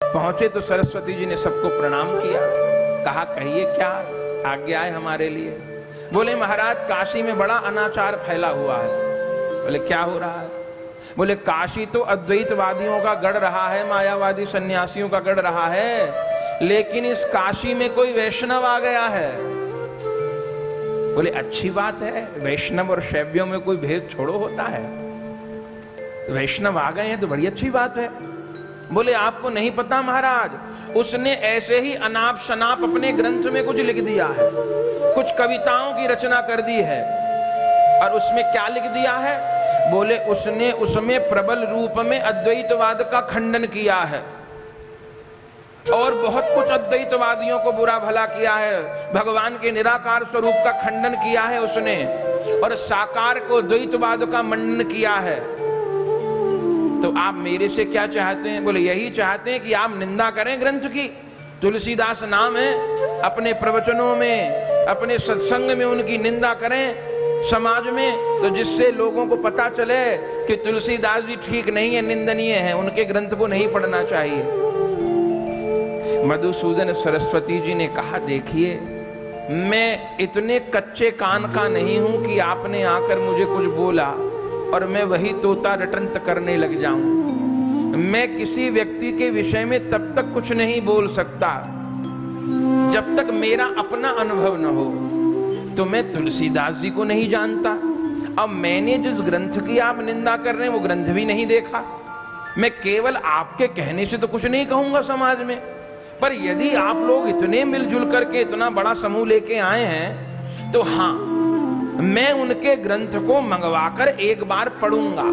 पहुंचे तो सरस्वती जी ने सबको प्रणाम किया, कहा कहिए क्या आज्ञा है हमारे लिए। बोले महाराज काशी में बड़ा अनाचार फैला हुआ है। बोले क्या हो रहा है? बोले काशी तो अद्वैतवादियों का गढ़ रहा है, मायावादी सन्यासियों का गढ़ रहा है, लेकिन इस काशी में कोई वैष्णव आ गया है। बोले अच्छी बात है, वैष्णव और शैव्यों में कोई भेद छोड़ो होता है, वैष्णव आ गए हैं तो बड़ी अच्छी बात है। बोले आपको नहीं पता महाराज, उसने ऐसे ही अनाप शनाप अपने ग्रंथ में कुछ लिख दिया है, कुछ कविताओं की रचना कर दी है। और उसमें क्या लिख दिया है? बोले उसने उसमें प्रबल रूप में अद्वैतवाद का खंडन किया है और बहुत कुछ अद्वैतवादियों को बुरा भला किया है, भगवान के निराकार स्वरूप का खंडन किया है उसने, और साकार को द्वैतवाद का मंडन किया है। तो आप मेरे से क्या चाहते हैं? बोले यही चाहते हैं कि आप निंदा करें ग्रंथ की। तुलसीदास नाम है, अपने प्रवचनों में, अपने सत्संग में उनकी निंदा करें समाज में, तो जिससे लोगों को पता चले कि तुलसीदास जी ठीक नहीं है, निंदनीय है, उनके ग्रंथ को नहीं पढ़ना चाहिए। मधुसूदन सरस्वती जी ने कहा देखिए, मैं इतने कच्चे कान का नहीं हूं कि आपने आकर मुझे कुछ बोला और मैं वही तोता रटंत करने लग जाऊं। मैं किसी व्यक्ति के विषय में तब तक कुछ नहीं बोल सकता जब तक मेरा अपना अनुभव न हो। तो मैं तुलसीदास जी को नहीं जानता, अब मैंने जिस ग्रंथ की आप निंदा कर रहे हैं वो ग्रंथ भी नहीं देखा। मैं केवल आपके कहने से तो कुछ नहीं कहूंगा समाज में, पर यदि आप लोग इतने मिलजुल करके इतना बड़ा समूह लेके आए हैं तो हाँ, मैं उनके ग्रंथ को मंगवाकर एक बार पढ़ूंगा,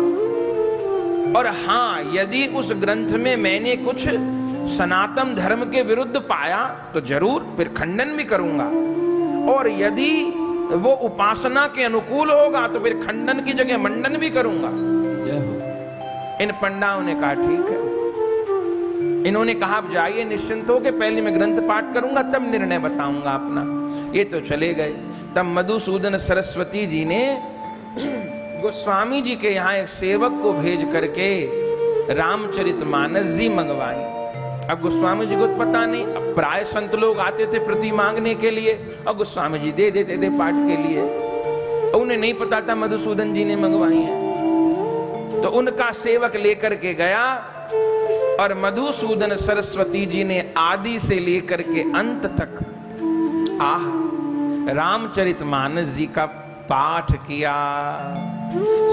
और हाँ यदि उस ग्रंथ में मैंने कुछ सनातन धर्म के विरुद्ध पाया तो जरूर फिर खंडन भी करूंगा, और यदि वो उपासना के अनुकूल होगा तो फिर खंडन की जगह मंडन भी करूंगा। इन पंडाओं ने कहा ठीक है। इन्होंने कहा आप जाइए निश्चिंत हो के, पहले मैं ग्रंथ पाठ करूंगा तब निर्णय बताऊंगा अपना। ये तो चले गए। तब मधुसूदन सरस्वती जी ने गोस्वामी जी के यहाँ एक सेवक को भेज करके रामचरितमानस जी मंगवाई। अब गोस्वामी जी को पता नहीं, अब प्राय संत लोग आते थे प्रति मांगने के लिए और गोस्वामी जी दे देते थे पाठ के लिए, उन्हें नहीं पता था मधुसूदन जी ने मंगवाई है। तो उनका सेवक लेकर के गया और मधुसूदन सरस्वती जी ने आदि से लेकर के अंत तक रामचरितमानस जी का पाठ किया।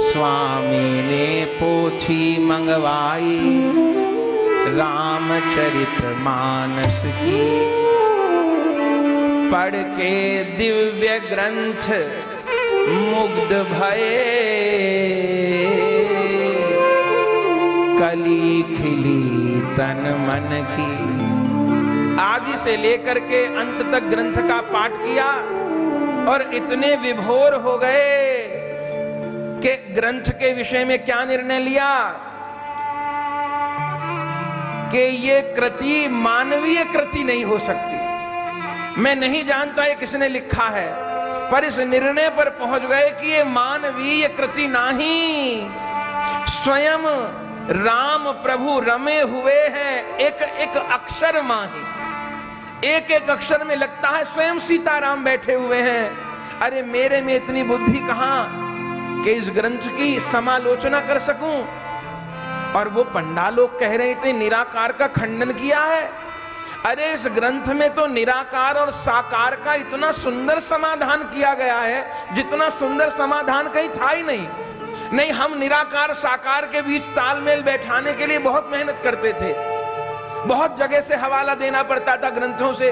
स्वामी ने पोथी मंगवाई रामचरितमानस की, पढ़ के दिव्य ग्रंथ मुग्ध भये, कली खिली तन मन की। आदि से लेकर के अंत तक ग्रंथ का पाठ किया और इतने विभोर हो गए कि ग्रंथ के विषय में क्या निर्णय लिया कि ये कृति मानवीय कृति नहीं हो सकती। मैं नहीं जानता ये किसने लिखा है, पर इस निर्णय पर पहुंच गए कि ये मानवीय कृति नहीं, स्वयं राम प्रभु रमे हुए हैं। एक एक अक्षर माही, एक एक अक्षर में लगता है स्वयं सीताराम बैठे हुए हैं। अरे मेरे में इतनी बुद्धि कहां कि इस ग्रंथ की समालोचना कर सकूं। और वो पंडा लोग कह रहे थे निराकार का खंडन किया है। अरे इस ग्रंथ में तो निराकार और साकार का इतना सुंदर समाधान किया गया है, जितना सुंदर समाधान कहीं था ही नहीं। नहीं, हम निराकार साकार के बीच तालमेल बैठाने के लिए बहुत मेहनत करते थे, बहुत जगह से हवाला देना पड़ता था ग्रंथों से,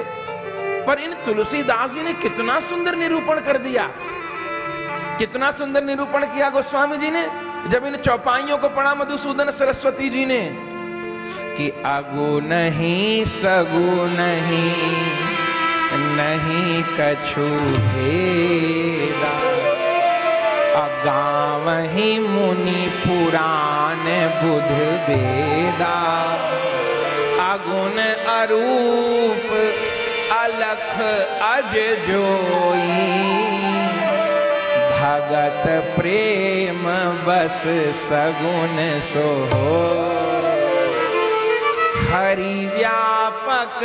पर इन तुलसीदास जी ने कितना सुंदर निरूपण कर दिया, कितना सुंदर निरूपण किया गोस्वामी जी ने। जब इन चौपाइयों को पढ़ा मधुसूदन सरस्वती जी ने कि अगु नहीं सगु नहीं, नहीं कछु भेदा, अगावहि मुनि पुराण बुध वेदा, अगुण अरूप अलख अज जोई, भगत प्रेम बस सगुन सोहो। हरि व्यापक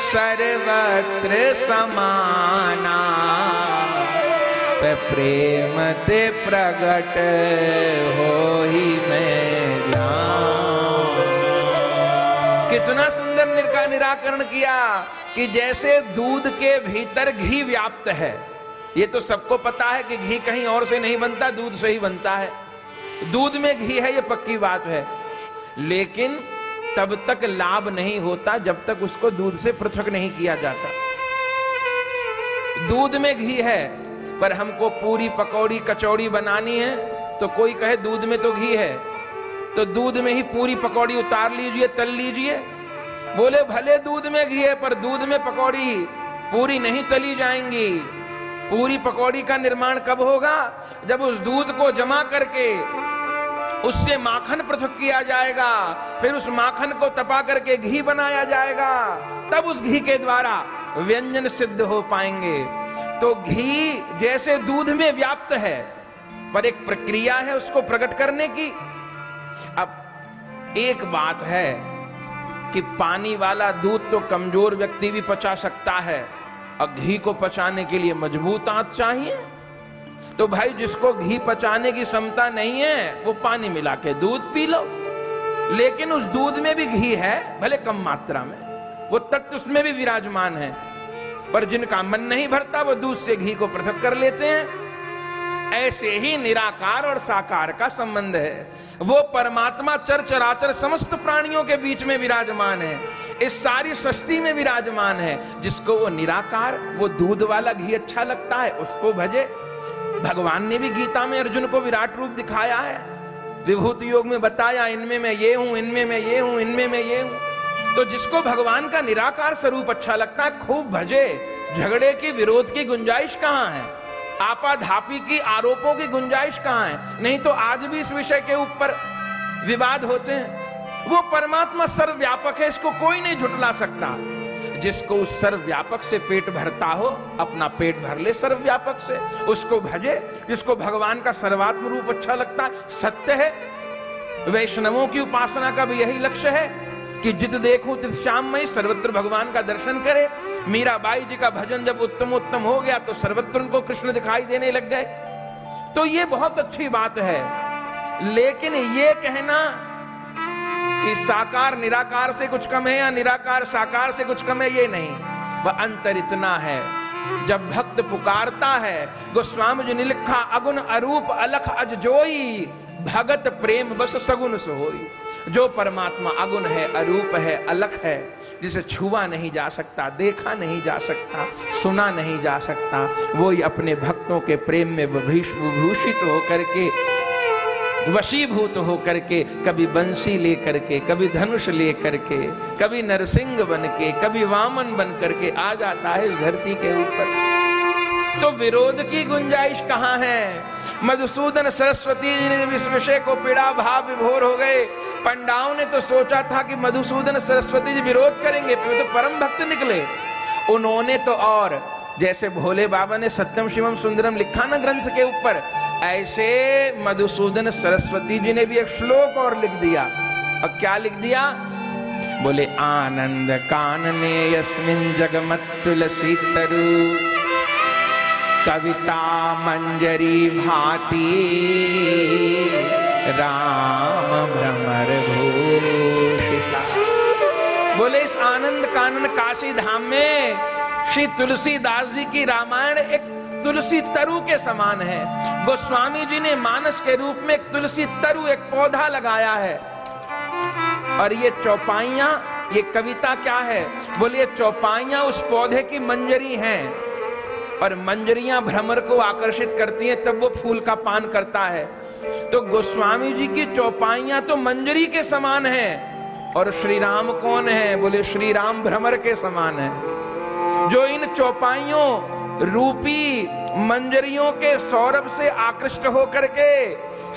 सर्वत्र समाना, प्रेम ते प्रगट होहि मैं जान। कितना सुंदर निराकरण किया कि जैसे दूध के भीतर घी व्याप्त है, ये तो सबको पता है कि घी कहीं और से नहीं बनता, दूध से ही बनता है। दूध में घी है, ये पक्की बात है, लेकिन तब तक लाभ नहीं होता जब तक उसको दूध से पृथक नहीं किया जाता। दूध में घी है, पर हमको पूरी पकौड़ी कचौड़ी बनानी है तो कोई कहे दूध में तो घी है, तो दूध में ही पूरी पकौड़ी उतार लीजिए, तल लीजिए। बोले भले दूध में घी है, पर दूध में पकौड़ी पूरी नहीं तली जाएंगी। पूरी पकौड़ी का निर्माण कब होगा? जब उस दूध को जमा करके उससे माखन पृथक किया जाएगा, फिर उस माखन को तपा करके घी बनाया जाएगा, तब उस घी के द्वारा व्यंजन सिद्ध हो पाएंगे। तो घी जैसे दूध में व्याप्त है, पर एक प्रक्रिया है उसको प्रकट करने की। अब एक बात है कि पानी वाला दूध तो कमजोर व्यक्ति भी पचा सकता है, और घी को पचाने के लिए मजबूत आंत चाहिए। तो भाई जिसको घी पचाने की क्षमता नहीं है, वो पानी मिला के दूध पी लो। लेकिन उस दूध में भी घी है, भले कम मात्रा में, वो तत्व उसमें भी विराजमान है। पर जिनका मन नहीं भरता, वो दूध से घी को पृथक कर लेते हैं। ऐसे ही निराकार और साकार का संबंध है। वो परमात्मा चराचर समस्त प्राणियों के बीच में विराजमान है, इस सारी सृष्टि में विराजमान है। जिसको वो निराकार, वो दूध वाला घी अच्छा लगता है, उसको भजे। भगवान ने भी गीता में अर्जुन को विराट रूप दिखाया है, विभूति योग में बताया, इनमें मैं ये हूं, इनमें मैं ये हूं, इनमें मैं ये हूं। तो जिसको भगवान का निराकार स्वरूप अच्छा लगता है, खूब भजे। झगड़े की, विरोध की गुंजाइश कहां है? आपाधापी की, आरोपों की गुंजाइश कहां है? नहीं तो आज भी इस विषय के ऊपर विवाद होते हैं। वो परमात्मा सर्वव्यापक है, इसको कोई नहीं झुठला सकता। जिसको उस सर्वव्यापक से पेट भरता हो, अपना पेट भर ले सर्वव्यापक से, उसको भजे। जिसको भगवान का सर्वात्म रूप अच्छा लगता है, सत्य है। वैष्णवों की उपासना का भी यही लक्ष्य है कि जित देखूं तित श्याममयी, सर्वत्र भगवान का दर्शन करे। मीराबाई जी का भजन जब उत्तम हो गया तो सर्वत्र उनको कृष्ण दिखाई देने लग गए। तो ये बहुत अच्छी बात है। लेकिन ये कहना कि साकार निराकार से कुछ कम है या निराकार साकार से कुछ कम है, ये नहीं। वह अंतर इतना है, जब भक्त पुकारता है, गोस्वामी जी ने लिखा, अगुण अरूप अलख अज जोई, भगत प्रेम बस सगुन सोई। जो परमात्मा अगुण है, अरूप है, अलख है, जिसे छुआ नहीं जा सकता, देखा नहीं जा सकता, सुना नहीं जा सकता, वो ही अपने भक्तों के प्रेम में विभूषित होकर के, वशीभूत होकर के, कभी बंसी लेकर के, कभी धनुष लेकर के, कभी नरसिंह बन के, कभी वामन बन करके आ जाता है इस धरती के ऊपर। तो विरोध की गुंजाइश कहां है? मधुसूदन सरस्वती जी ने इस विषय को पीड़ा भाव विभोर हो गए। पंडाओं ने तो सोचा था कि मधुसूदन सरस्वती जी विरोध करेंगे, फिर तो परम भक्त निकले। उन्होंने तो और जैसे भोले बाबा ने सत्यम शिवम सुंदरम लिखा ना ग्रंथ के ऊपर, ऐसे मधुसूदन सरस्वती जी ने भी एक श्लोक और लिख दिया। और क्या लिख दिया? बोले, आनंद कानने यस्मिन् जगमत तुलसी तरु, कविता मंजरी भाती, राम भ्रमर भूषिता। बोले इस आनंद कानन काशी धाम में श्री तुलसीदास जी की रामायण एक तुलसी तरु के समान है। गोस्वामी जी ने मानस के रूप में एक तुलसी तरु, एक पौधा लगाया है। और ये चौपाइयां, ये कविता क्या है? बोले ये चौपाइयां उस पौधे की मंजरी हैं, और मंजरियां भ्रमर को आकर्षित करती हैं, तब वो फूल का पान करता है। तो गोस्वामी जी की चौपाइयां तो मंजरी के समान हैं, और श्री राम कौन है? बोले श्री राम भ्रमर के समान है, जो इन चौपाइयों रूपी मंजरियों के सौरभ से आकृष्ट होकर के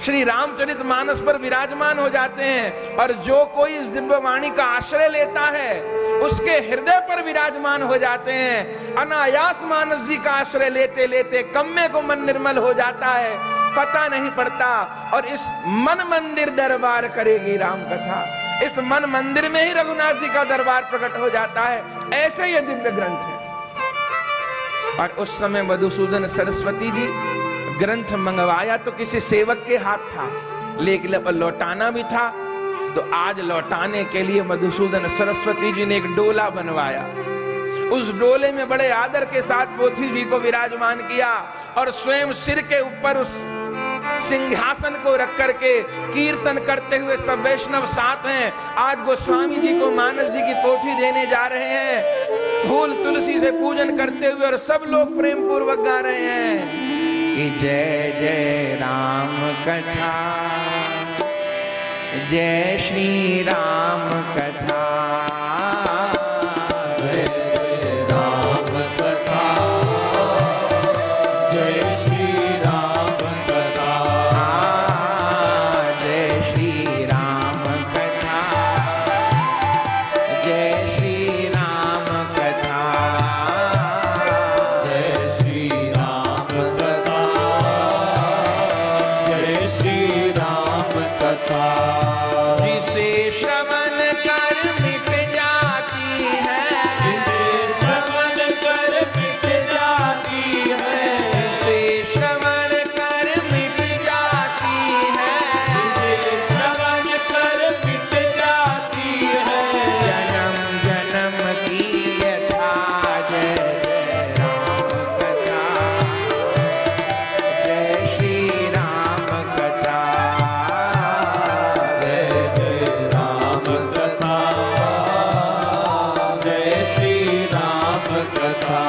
श्री रामचरित मानस पर विराजमान हो जाते हैं। और जो कोई इस दिव्यवाणी का आश्रय लेता है, उसके हृदय पर विराजमान हो जाते हैं। अनायास मानस जी का आश्रय लेते लेते कम्मे को मन निर्मल हो जाता है, पता नहीं पड़ता। और इस मन मंदिर दरबार करेगी राम कथा। इस मन मंदिर में ही रघुनाथ जी का दरबार प्रकट हो जाता है। ऐसे ये दिव्य ग्रंथ है। और उस समय मधुसूदन सरस्वती जी ग्रंथ मंगवाया तो किसी सेवक के हाथ था, लेकिन लौटाना भी था। तो आज लौटाने के लिए मधुसूदन सरस्वती जी ने एक डोला बनवाया। उस डोले में बड़े आदर के साथ पोथी जी को विराजमान किया और स्वयं सिर के ऊपर उस सिंहासन को रख करके कीर्तन करते हुए सब वैष्णव साथ हैं। आज गोस्वामी जी को मानस जी की पोथी देने जा रहे हैं, फूल तुलसी से पूजन करते हुए, और सब लोग प्रेम पूर्वक गा रहे हैं कि जय जय राम कथा, जय श्री राम कथा, जय राम कथा, जय श्री राम कथा, जय श्री राम कथा, जय श्री राम कथा, जय श्री राम कथा, जय श्री राम कथा। जिसे श्रवण कर मिट जाती है, जिसे श्रवण कर मिट जाती है, जिसे श्रवण कर मिट जाती है, जिसे श्रवण कर मिट जाती है, जन्म जन्म की यथा, जय जय राम कथा, जय श्री राम कथा, जय जय राम कथा, जय श्री राम कथा।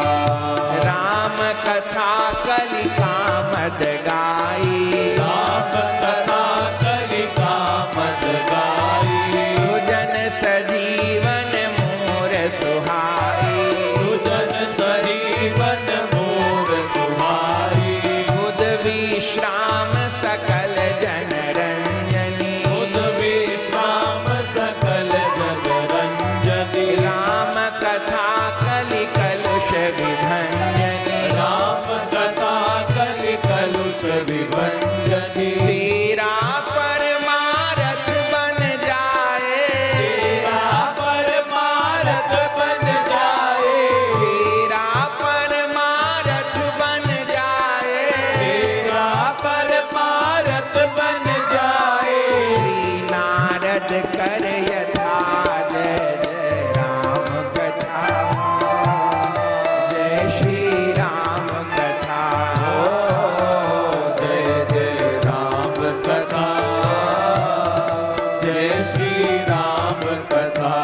राम कथा कलिका मद गाई, राम कथा कलिका मत गाई, सुजन सजीवन मोर सुहाई, सुजन सजीवन मोर सुहाई, बुध विश्राम सकल जन रंजनी, बुध विश्राम सकल जग रंजनी, राम कथा कलि कलुष विभंजनी, राम कथा कलि कलुष विभंजनी, तेरा परमारथ बन जाए, तेरा परमारथ बन जाए, तेरा परमारथ बन जाए, तेरा परमारथ बन जाए, श्री नारद कर यथा, जय जय राम कथा, जय श्री राम कथा, जय जय राम कथा, जय श्री राम कथा।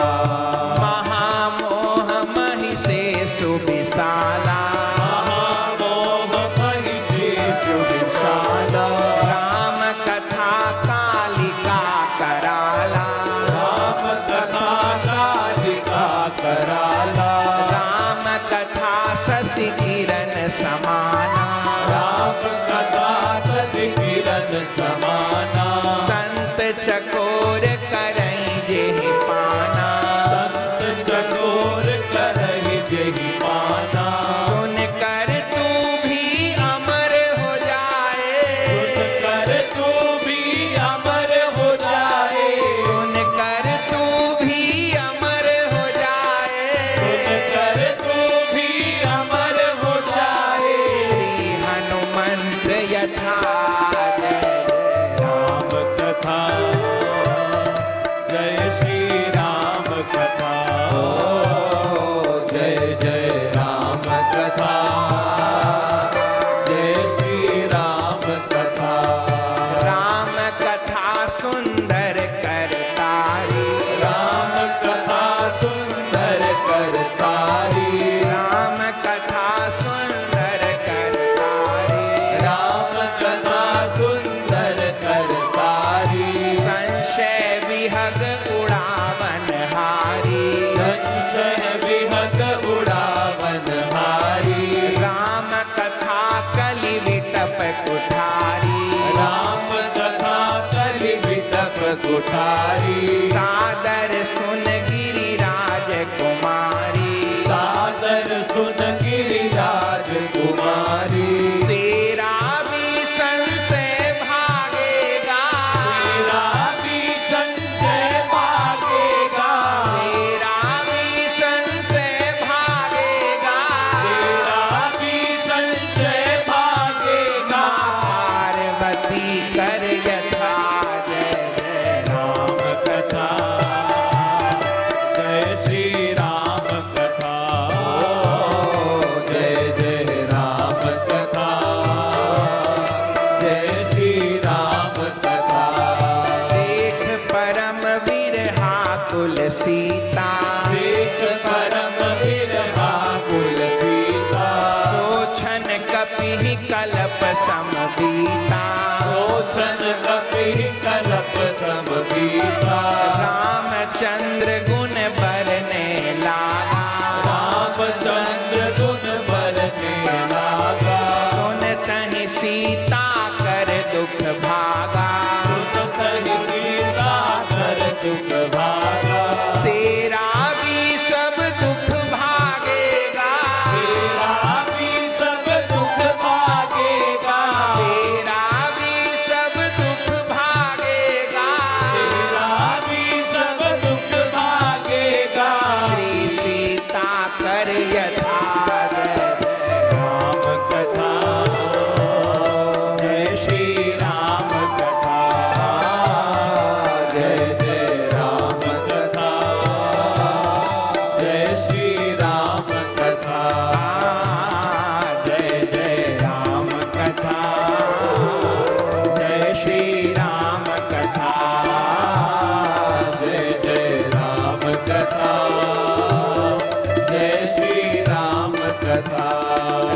महामोह महिषे सुविशाला, महामोह महिषेष विशाला, राम कथा कालिका कराला, राम कथा कालिका कराला, राम कथा शशि किरण समाना, राम कथा शशि किरण समाना, संत चकोर करई जेहि पाना, संत चकोर करहि जेहि पाना, सुन कर तू भी अमर हो जाए, सुन कर तू भी अमर हो जाए, सुन कर तू भी अमर हो जाए, सुन कर तू भी अमर हो जाए, श्री हनुमंत यथा, जय राम कथा, जय श्री राम कथा, जय जय राम कथा, जय श्री राम कथा, राम कथा सुंदर करतारी, राम कथा सुंदर करतारी, राम कथा सुंदर करतारी, राम कथा सुंदर करतारी, संशय विहग उड़ावन हारी, संशय विहग उड़ावन हारी, राम कथा कलि विटप कुठारी, राम कथा कलि विटप कुठारी, सादर सुन गिरिराज कुमारी, सादर सुन गिरिराज कुमारी, तेरा भी संशय भागेगा, तेरा भी संशय भागेगा, कथा।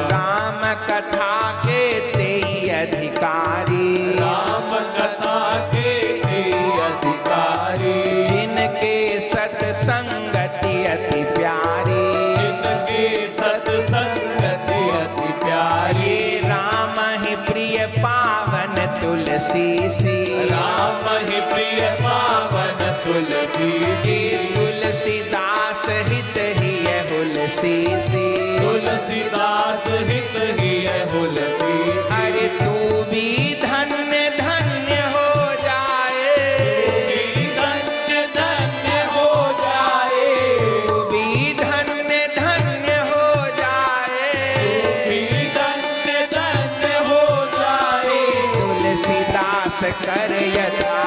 राम कथा के तेई अधिकारी, राम कथा के तेई अधिकारी, जिनके सत्संगति अति प्यारी, जिनके सत्संगति अति प्यारी। राम ही प्रिय पावन तुलसी सी, राम ही प्रिय पावन तुलसी सी, तुलसीदास हित ही है तुलसी सी, तुलसीदास हित ही है तुलसी सी। अरे तू भी धन्य धन्य हो जाए, धन्य धन्य हो जाए, तू भी धन्य धन्य हो जाए, धन्य धन्य हो जाए। तुलसीदास कर यथा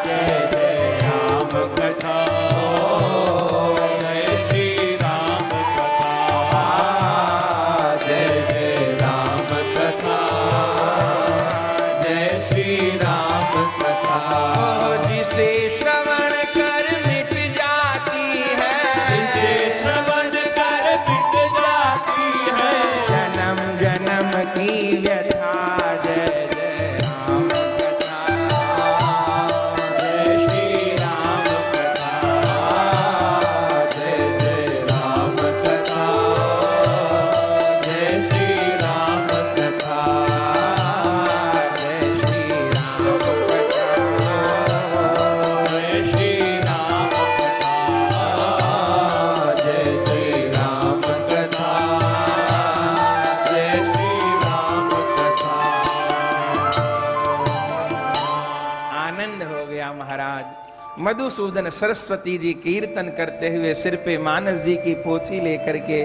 जय जय राम कथा, जय श्री राम कथा, जय जय राम कथा, जय श्री राम कथा। जिसे श्रवण कर मिट जाती है, जिसे श्रवण कर मिट जाती है, जन्म जन्म की व्यथा जय जय राम कथा, जय श्री राम कथा, जय जय राम कथा, जय श्री राम कथा, जय श्री राम कथा, जय श्री राम कथा, जय श्री राम कथा, जय श्री राम कथा। आनंद हो गया महाराज। मधुसूदन सरस्वती जी कीर्तन करते हुए सिर पे मानस जी की पोथी लेकर के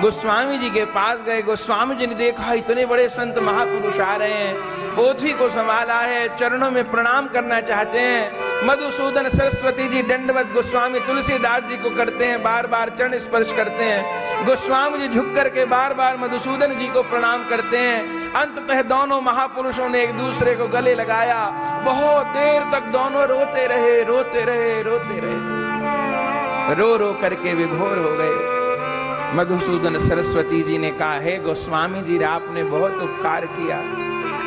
गोस्वामी जी के पास गए। गोस्वामी जी ने देखा इतने बड़े संत महापुरुष आ रहे हैं, पोथी को संभाला है, चरणों में प्रणाम करना चाहते हैं। मधुसूदन सरस्वती जी दंडवत गोस्वामी तुलसीदास जी को करते हैं, बार बार चरण स्पर्श करते हैं। गोस्वामी जी झुक करके बार बार मधुसूदन जी को प्रणाम करते हैं। अंततः दोनों महापुरुषों ने एक दूसरे को गले लगाया। बहुत देर तक दोनों रोते रहे, रोते रहे, रोते रहे, रो रो करके विभोर हो गए। मधुसूदन सरस्वती जी ने कहा, हे गोस्वामी जी, आपने बहुत उपकार किया।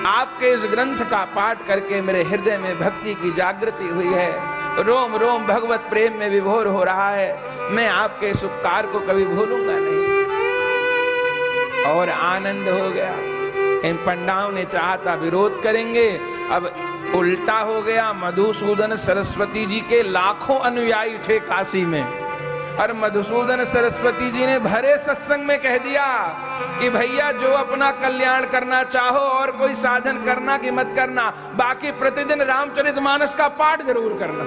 आपके इस ग्रंथ का पाठ करके मेरे हृदय में भक्ति की जागृति हुई है, रोम रोम भगवत प्रेम में विभोर हो रहा है। मैं आपके इस उपकार को कभी भूलूंगा नहीं। और आनंद हो गया। इन पंडाओं ने चाहा था विरोध करेंगे, अब उल्टा हो गया। मधुसूदन सरस्वती जी के लाखों अनुयायी थे काशी में, और मधुसूदन सरस्वती जी ने भरे सत्संग में कह दिया कि भैया जो अपना कल्याण करना चाहो और कोई साधन करना कि मत करना, बाकी प्रतिदिन रामचरितमानस का पाठ जरूर करना।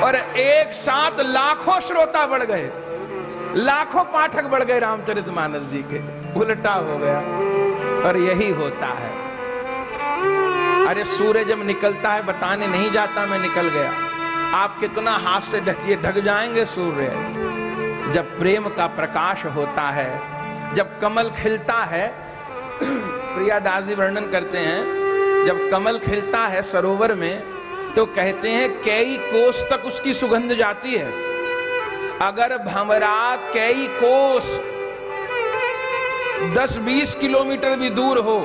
और एक साथ लाखों श्रोता बढ़ गए, लाखों पाठक बढ़ गए रामचरितमानस जी के। उल्टा हो गया। और यही होता है। अरे सूर्य जब निकलता है बताने नहीं जाता मैं निकल गया। आप कितना हाथ से ढकिए ढक जाएंगे सूर्य। जब प्रेम का प्रकाश होता है, जब कमल खिलता है, प्रियादास जी वर्णन करते हैं, जब कमल खिलता है सरोवर में तो कहते हैं कई कोस तक उसकी सुगंध जाती है। अगर भंवरा कई कोस 10-20 किलोमीटर भी दूर हो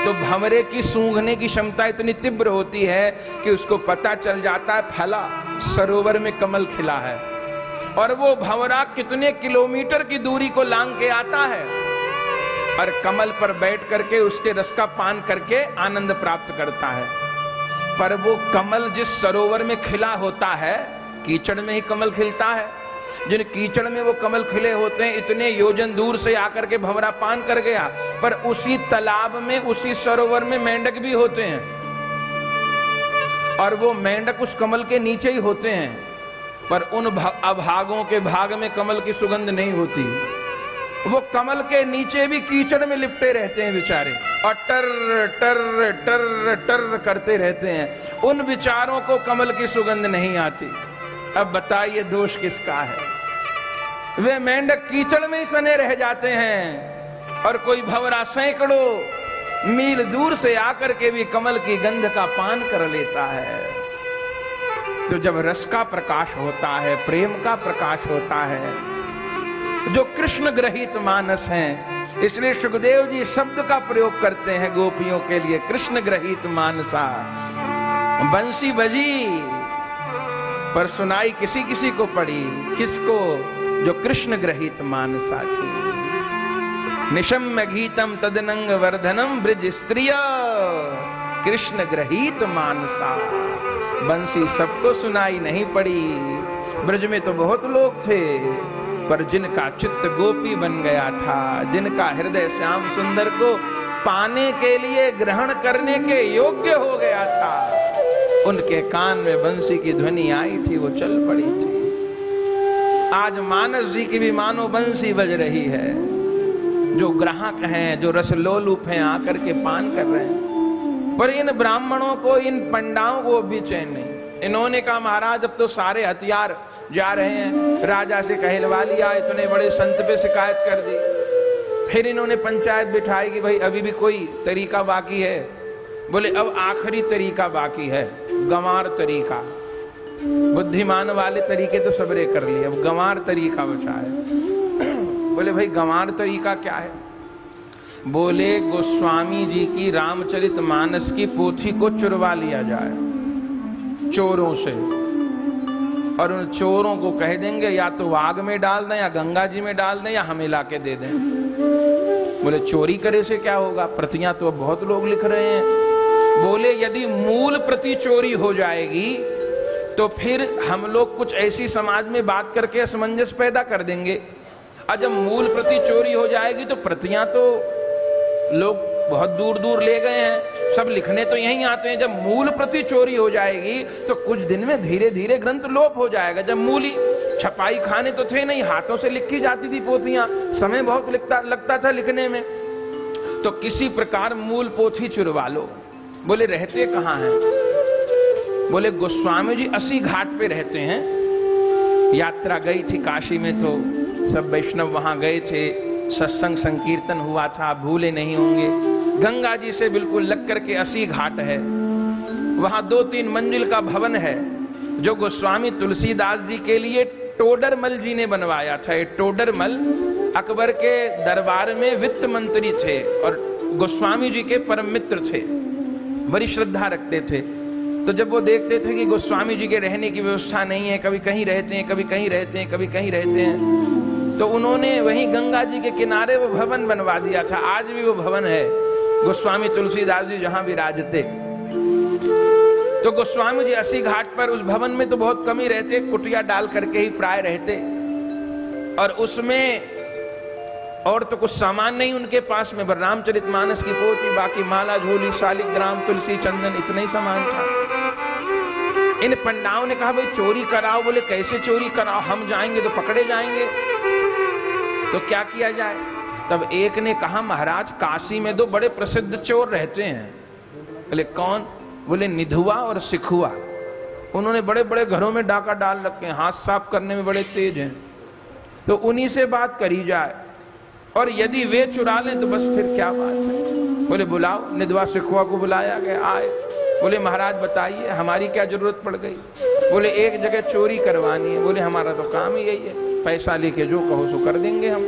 तो भंवरे की सूंघने की क्षमता इतनी तीव्र होती है कि उसको पता चल जाता है फला सरोवर में कमल खिला है। और वो भंवरा कितने किलोमीटर की दूरी को लांग के आता है और कमल पर बैठ करके उसके रस का पान करके आनंद प्राप्त करता है। पर वो कमल जिस सरोवर में खिला होता है, कीचड़ में ही कमल खिलता है। जिन कीचड़ में वो कमल खिले होते हैं, इतने योजन दूर से आकर के भंवरा पान कर गया, पर उसी तालाब में, उसी सरोवर में मेंढक भी होते हैं और वो मेंढक उस कमल के नीचे ही होते हैं, पर उन अभागों के भाग में कमल की सुगंध नहीं होती। वो कमल के नीचे भी कीचड़ में लिपटे रहते हैं बेचारे और टर टर टर टर करते रहते हैं। उन विचारों को कमल की सुगंध नहीं आती। अब बताइए दोष किसका है? वे मेंढक कीचड़ में ही सने रह जाते हैं और कोई भंवरा सैकड़ों मील दूर से आकर के भी कमल की गंध का पान कर लेता है। तो जब रस का प्रकाश होता है, प्रेम का प्रकाश होता है, जो कृष्ण ग्रहित मानस हैं। इसलिए सुखदेव जी शब्द का प्रयोग करते हैं गोपियों के लिए, कृष्ण ग्रहित मानसा। बंसी बजी पर सुनाई किसी किसी को पड़ी, किसको? जो कृष्ण ग्रहित मानसा थी। निशम्य गीतम तदनंग वर्धनम ब्रज स्त्रिय कृष्ण ग्रहित मानसा। बंसी सबको सुनाई नहीं पड़ी। ब्रज में तो बहुत लोग थे, पर जिनका चित्त गोपी बन गया था, जिनका हृदय श्याम सुंदर को पाने के लिए, ग्रहण करने के योग्य हो गया था, उनके कान में बंसी की ध्वनि आई थी, वो चल पड़ी थी। आज मानस जी की भी मानो बंसी बज रही है। जो ग्राहक हैं, जो रसलोलुप हैं, आकर के पान कर रहे हैं। पर इन ब्राह्मणों को, इन पंडाओं को भी चैन नहीं। इन्होंने कहा महाराज अब तो सारे हथियार जा रहे हैं, राजा से कहलवा लिया, इतने बड़े संत पे शिकायत कर दी। फिर इन्होंने पंचायत बिठाई कि भाई अभी भी कोई तरीका बाकी है। बोले अब आखिरी तरीका बाकी है, गंवार तरीका। बुद्धिमान वाले तरीके तो सबरे कर लिए, अब गंवार तरीका बचा है। बोले भाई गंवार तरीका क्या है? बोले गोस्वामी जी की रामचरितमानस की पोथी को चुरवा लिया जाए चोरों से, और उन चोरों को कह देंगे या तो आग में डाल दें, या गंगा जी में डाल दें, या हमें लाके दे दें। बोले चोरी करे से क्या होगा, प्रतियां तो अब बहुत लोग लिख रहे हैं। बोले यदि मूल प्रति चोरी हो जाएगी तो फिर हम लोग कुछ ऐसी समाज में बात करके असमंजस पैदा कर देंगे, और जब मूल प्रति चोरी हो जाएगी तो प्रतियां तो लोग बहुत दूर दूर ले गए हैं, सब लिखने तो यहीं आते हैं। जब मूल प्रति चोरी हो जाएगी तो कुछ दिन में धीरे धीरे ग्रंथ लोप हो जाएगा। जब मूली छपाई खाने तो थे नहीं, हाथों से लिखी जाती थी पोथियां, समय बहुत लगता था लिखने में, तो किसी प्रकार मूल पोथी चुरवा लो। बोले रहते कहाँ हैं? बोले गोस्वामी जी 80 घाट पे रहते हैं। यात्रा गई थी काशी में, तो सब वैष्णव वहां गए थे, सत्संग संकीर्तन हुआ था, भूले नहीं होंगे। गंगा जी से बिल्कुल लग करके 80 घाट है। वहां 2-3 मंजिल का भवन है जो गोस्वामी तुलसीदास जी के लिए टोडरमल जी ने बनवाया था। ये टोडरमल अकबर के दरबार में वित्त मंत्री थे और गोस्वामी जी के परम मित्र थे, बड़ी श्रद्धा रखते थे। तो जब वो देखते थे कि गोस्वामी जी के रहने की व्यवस्था नहीं है, कभी कहीं रहते हैं, कभी कहीं रहते हैं, कभी कहीं रहते हैं, तो उन्होंने वहीं गंगा जी के किनारे वो भवन बनवा दिया था। आज भी वो भवन है, गोस्वामी तुलसीदास जी जहां विराजते। तो गोस्वामी जी 80 घाट पर उस भवन में तो बहुत कम ही रहते, कुटिया डाल करके ही प्राय रहते, और उसमें और तो कुछ सामान नहीं उनके पास में, पर रामचरितमानस की पोथी, बाकी माला, झोली, शालिग्राम, तुलसी, चंदन, इतना ही सामान था। इन पंडाओं ने कहा भाई चोरी कराओ। बोले कैसे चोरी कराओ, हम जाएंगे तो पकड़े जाएंगे, तो क्या किया जाए? तब एक ने कहा महाराज काशी में 2 बड़े प्रसिद्ध चोर रहते हैं। बोले कौन? बोले निधुआ और सिखुआ। उन्होंने बड़े बड़े घरों में डाका डाल रखे हैं, हाथ साफ करने में बड़े तेज हैं, तो उन्हीं से बात करी जाए, और यदि वे चुरा लें तो बस फिर क्या बात है। बोले बुलाओ। निधुआ सिखुआ को बुलाया गया, आए। बोले महाराज बताइए हमारी क्या जरूरत पड़ गई? बोले एक जगह चोरी करवानी है। बोले हमारा तो काम ही यही है, पैसा लेके जो कहो सो कर देंगे हम।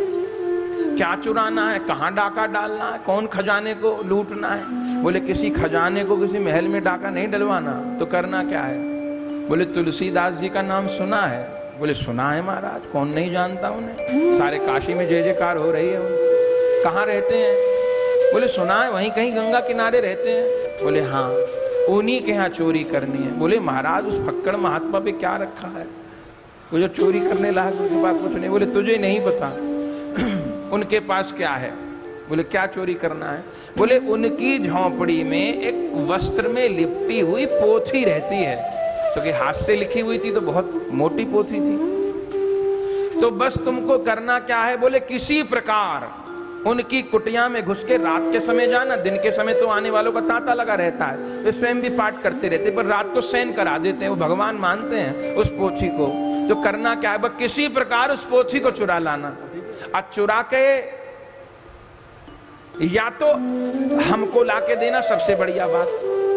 क्या चुराना है, कहाँ डाका डालना है, कौन खजाने को लूटना है? बोले किसी खजाने को, किसी महल में डाका नहीं डलवाना, तो करना क्या है? बोले तुलसीदास जी का नाम सुना है? बोले सुना है महाराज, कौन नहीं जानता उन्हें, सारे काशी में जय जयकार हो रही है। कहाँ रहते हैं? बोले सुना है, वहीं कहीं गंगा किनारे रहते हैं। बोले हाँ, उन्हीं के यहाँ चोरी करनी है। बोले महाराज उस फक्कड़ महात्मा पे क्या रखा है, वो जो चोरी करने लायक उनके पास कुछ नहीं। बोले तुझे नहीं पता उनके पास क्या है? बोले क्या चोरी करना है? बोले उनकी झोंपड़ी में एक वस्त्र में लिपटी हुई पोथी रहती है, क्योंकि तो हाथ से लिखी हुई थी तो बहुत मोटी पोथी थी। तो बस तुमको करना क्या है? बोले किसी प्रकार उनकी कुटिया में घुस के रात के समय जाना, दिन के समय तो आने वालों का तांता लगा रहता है, वे स्वयं भी पाठ करते रहते, पर रात को शयन करा देते हैं, वो भगवान मानते हैं उस पोथी को। तो करना क्या है? बस किसी प्रकार उस पोथी को चुरा लाना, और चुरा के या तो हमको लाके देना, सबसे बढ़िया बात,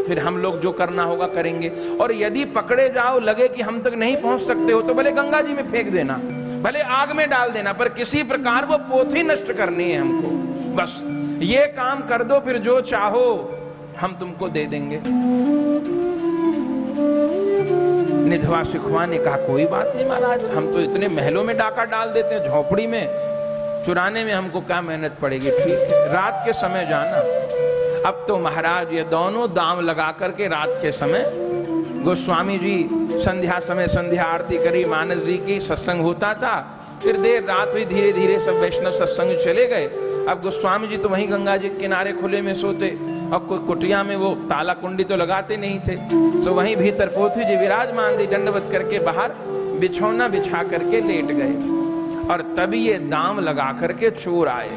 फिर हम लोग जो करना होगा करेंगे। और यदि पकड़े जाओ, लगे कि हम तक नहीं पहुंच सकते हो, तो भले गंगा जी में फेंक देना, भले आग में डाल देना, पर किसी प्रकार वो पोथी नष्ट करनी है हमको। बस ये काम कर दो, फिर जो चाहो हम तुमको दे देंगे। निधवा सिखवा ने कहा कोई बात नहीं महाराज, हम तो इतने महलों में डाका डाल देते हैं, झोपड़ी में चुराने में हमको क्या मेहनत पड़ेगी। ठीक है, रात के समय जाना। अब तो महाराज ये दोनों दांव लगा करके रात के समय गोस्वामी जी संध्या समय संध्या आरती करी, मानस जी की सत्संग होता था, फिर देर रात हुई, धीरे धीरे सब वैष्णव सत्संग चले गए। अब गोस्वामी जी तो वहीं गंगा जी के किनारे खुले में सोते, और कोई कुटिया में वो ताला कुंडी तो लगाते नहीं थे, तो वहीं भीतर पोथी जी विराजमान थी, दंडवत करके बाहर बिछौना बिछा करके लेट गए। और तभी ये दाम लगा करके चोर आए।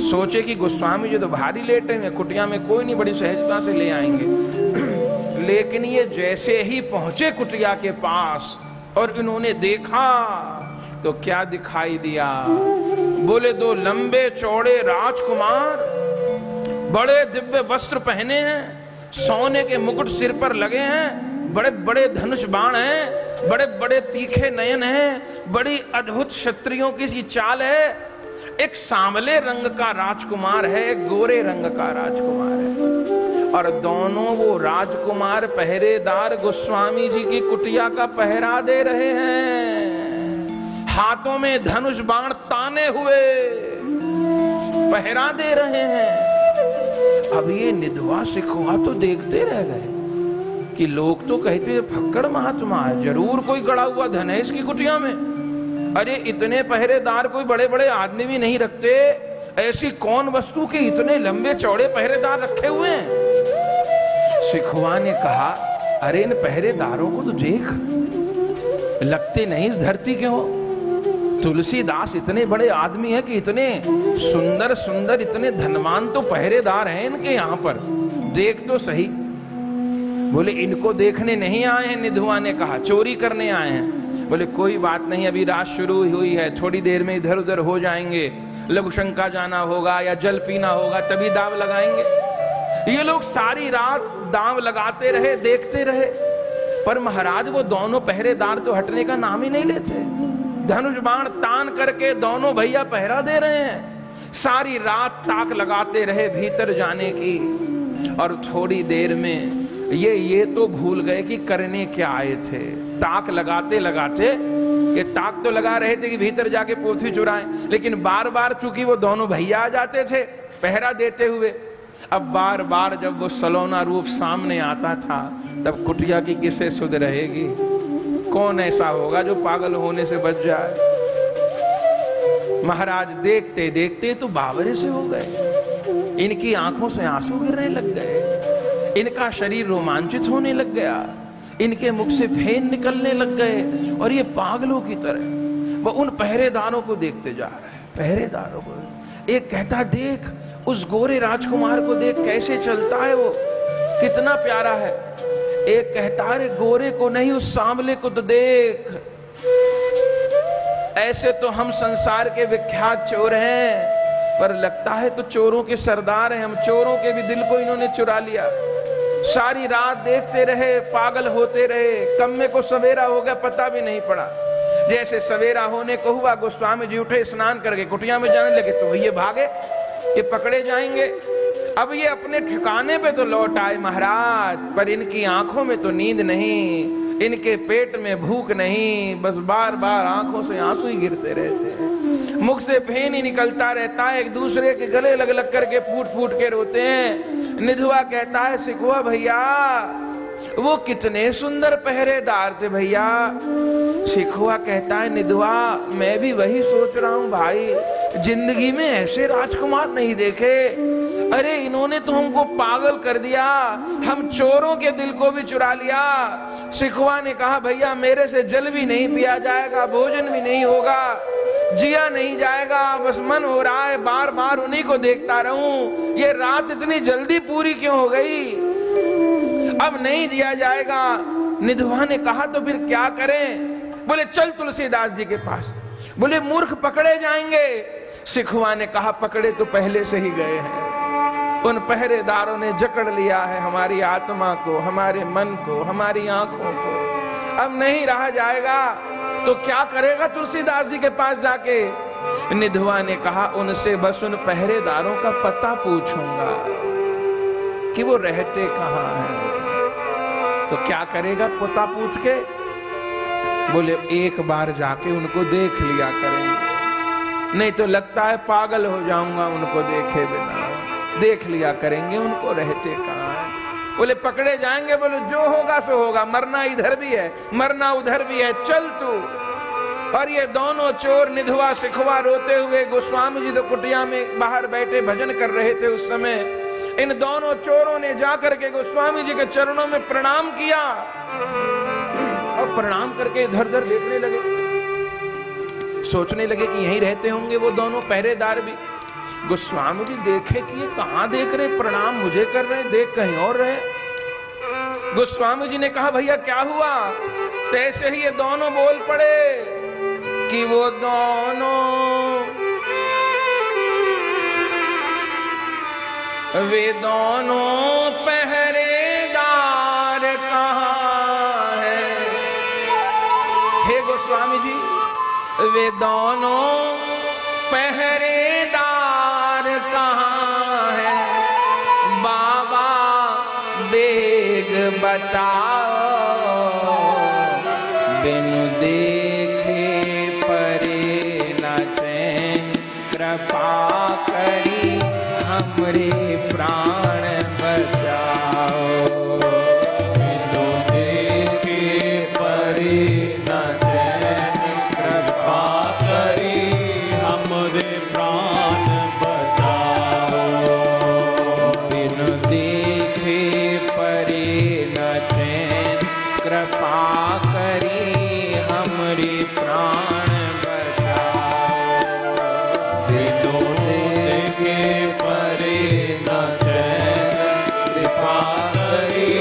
सोचे कि गोस्वामी जी तो भारी लेटे हैं, कुटिया में कोई नहीं, बड़ी सहजता से ले आएंगे। लेकिन ये जैसे ही पहुंचे कुटिया के पास और इन्होंने देखा तो क्या दिखाई दिया, बोले दो लंबे चौड़े राजकुमार, बड़े दिव्य वस्त्र पहने हैं, सोने के मुकुट सिर पर लगे हैं, बड़े बड़े धनुष बाण हैं, बड़े बड़े तीखे नयन हैं, बड़ी अद्भुत क्षत्रियों की सी चाल है। एक सांवले रंग का राजकुमार है, एक गोरे रंग का राजकुमार है, और दोनों वो राजकुमार पहरेदार गोस्वामी जी की कुटिया का पहरा दे रहे हैं, हाथों में धनुष बाण ताने हुए पहरा दे रहे हैं। अब ये निधवा सिखवा तो देखते रह गए कि लोग तो कहते हैं फक्कड़ महात्मा है, जरूर कोई गड़ा हुआ धन है इसकी कुटिया में। अरे इतने पहरेदार कोई बड़े बड़े आदमी भी नहीं रखते, ऐसी कौन वस्तु के इतने लंबे चौड़े पहरेदार रखे हुए हैं। सिखवा ने कहा अरे इन पहरेदारों को तो देख, लगते नहीं इस धरती के हो। तुलसीदास इतने बड़े आदमी है कि इतने सुंदर सुंदर इतने धनवान तो पहरेदार हैं इनके यहाँ पर, देख तो सही। बोले इनको देखने नहीं आए हैं, निधवा ने कहा चोरी करने आए हैं। बोले कोई बात नहीं, अभी रात शुरू हुई है, थोड़ी देर में इधर उधर हो जाएंगे, लघुशंका जाना होगा या जल पीना होगा, तभी दाव लगाएंगे। ये लोग सारी रात दाव लगाते रहे, देखते रहे, पर महाराज वो दोनों पहरेदार तो हटने का नाम ही नहीं लेते। धनुष बाण तान करके दोनों भैया पहरा दे रहे हैं। सारी रात ताक लगाते रहे भीतर जाने की, और थोड़ी देर में ये तो भूल गए कि करने क्या आए थे। ताक लगाते लगाते ये ताक तो लगा रहे थे कि भीतर जाके पोथी चुराएं, लेकिन बार बार चूंकि वो दोनों भैया आ जाते थे पहरा देते हुए, अब बार बार जब वो सलोना रूप सामने आता था तब कुटिया की किसे सुध रहेगी। कौन ऐसा होगा जो पागल होने से बच जाए। महाराज देखते देखते तो बावरे से हो गए, इनकी आंखों से आंसू गिरने लग गए, इनका शरीर रोमांचित होने लग गया, इनके मुख से फेन निकलने लग गए, और ये पागलों की तरह वो उन पहरेदारों को देखते जा रहे हैं। पहरेदारों को एक कहता देख उस गोरे राजकुमार को देख कैसे चलता है, वो कितना प्यारा है। एक कहता है गोरे को नहीं उस सांवले को तो देख, ऐसे तो हम संसार के विख्यात चोर हैं, पर लगता है तो चोरों के सरदार हैं हम, चोरों के भी दिल को इन्होंने चुरा लिया। सारी रात देखते रहे, पागल होते रहे, कम्मे को सवेरा हो गया पता भी नहीं पड़ा। जैसे सवेरा होने को हुआ गोस्वामी जी उठे, स्नान करके कुटिया में जाने लगे, तो ये भागे कि पकड़े जाएंगे। अब ये अपने ठिकाने पे तो लौट आए महाराज, पर इनकी आंखों में तो नींद नहीं, इनके पेट में भूख नहीं, बस बार बार आंखों से आंसू ही गिरते रहते हैं, मुख से फेन ही निकलता रहता है, एक दूसरे के गले लग लग करके फूट फूट के रोते हैं। निधवा कहता है सिखवा भैया वो कितने सुंदर पहरेदार थे भैया। सिखवा कहता है निधवा मैं भी वही सोच रहा हूं भाई, जिंदगी में ऐसे राजकुमार नहीं देखे। अरे इन्होंने तो हमको पागल कर दिया, हम चोरों के दिल को भी चुरा लिया। सिखवा ने कहा भैया मेरे से जल भी नहीं पिया जाएगा, भोजन भी नहीं होगा, जिया नहीं जाएगा, बस मन हो रहा है बार बार उन्हीं को देखता रहूं। ये रात इतनी जल्दी पूरी क्यों हो गई, अब नहीं जिया जाएगा। निधवा ने कहा तो फिर क्या करें। बोले चल तुलसीदास जी के पास। बोले मूर्ख पकड़े जाएंगे। सिखवा ने कहा पकड़े तो पहले से ही गए हैं, उन पहरेदारों ने जकड़ लिया है हमारी आत्मा को, हमारे मन को, हमारी आंखों को। अब नहीं रहा जाएगा तो क्या करेगा तुलसीदास जी के पास जाके? निधवा ने कहा, उनसे बस उन पहरेदारों का पता पूछूंगा कि वो रहते कहां हैं। तो क्या करेगा पता पूछ के? बोले एक बार जाके उनको देख लिया करेंगे, नहीं तो लगता है पागल हो जाऊंगा उनको देखे बिना। देख लिया करेंगे उनको रहते कहां हैं। बोले पकड़े जाएंगे? बोले जो होगा सो होगा, मरना इधर भी है मरना उधर भी है, चल तू। और ये दोनों चोर निधवा सिखवा रोते हुए, गोस्वामी जी तो कुटिया में बाहर बैठे भजन कर रहे थे उस समय, इन दोनों चोरों ने जाकर के गोस्वामी जी के चरणों में प्रणाम किया और प्रणाम करके इधर उधर देखने लगे, सोचने लगे कि यहीं रहते होंगे वो दोनों पहरेदार भी। गोस्वामी जी देखे कि ये कहां देख रहे, प्रणाम मुझे कर रहे, देख कहीं और रहे। गोस्वामी जी ने कहा, भैया क्या हुआ? तो ऐसे ही ये दोनों बोल पड़े कि वो दोनों वे दोनों पहरेदार कहां है? हे गोस्वामी जी, वे दोनों पहरेदार कहां है? बाबा बेग बताओ, बिनु देखे परे न चैन, कृपा करी हमरे प्राण बचाओ। बिनु देखे परे न चैन, कृपा करी हमरे प्राण बचाओ। बिनु देखे परे न चैन, कृपा करी हमरे प्राण बचाओ। बिनु देखे परे न चैन, कृपा करी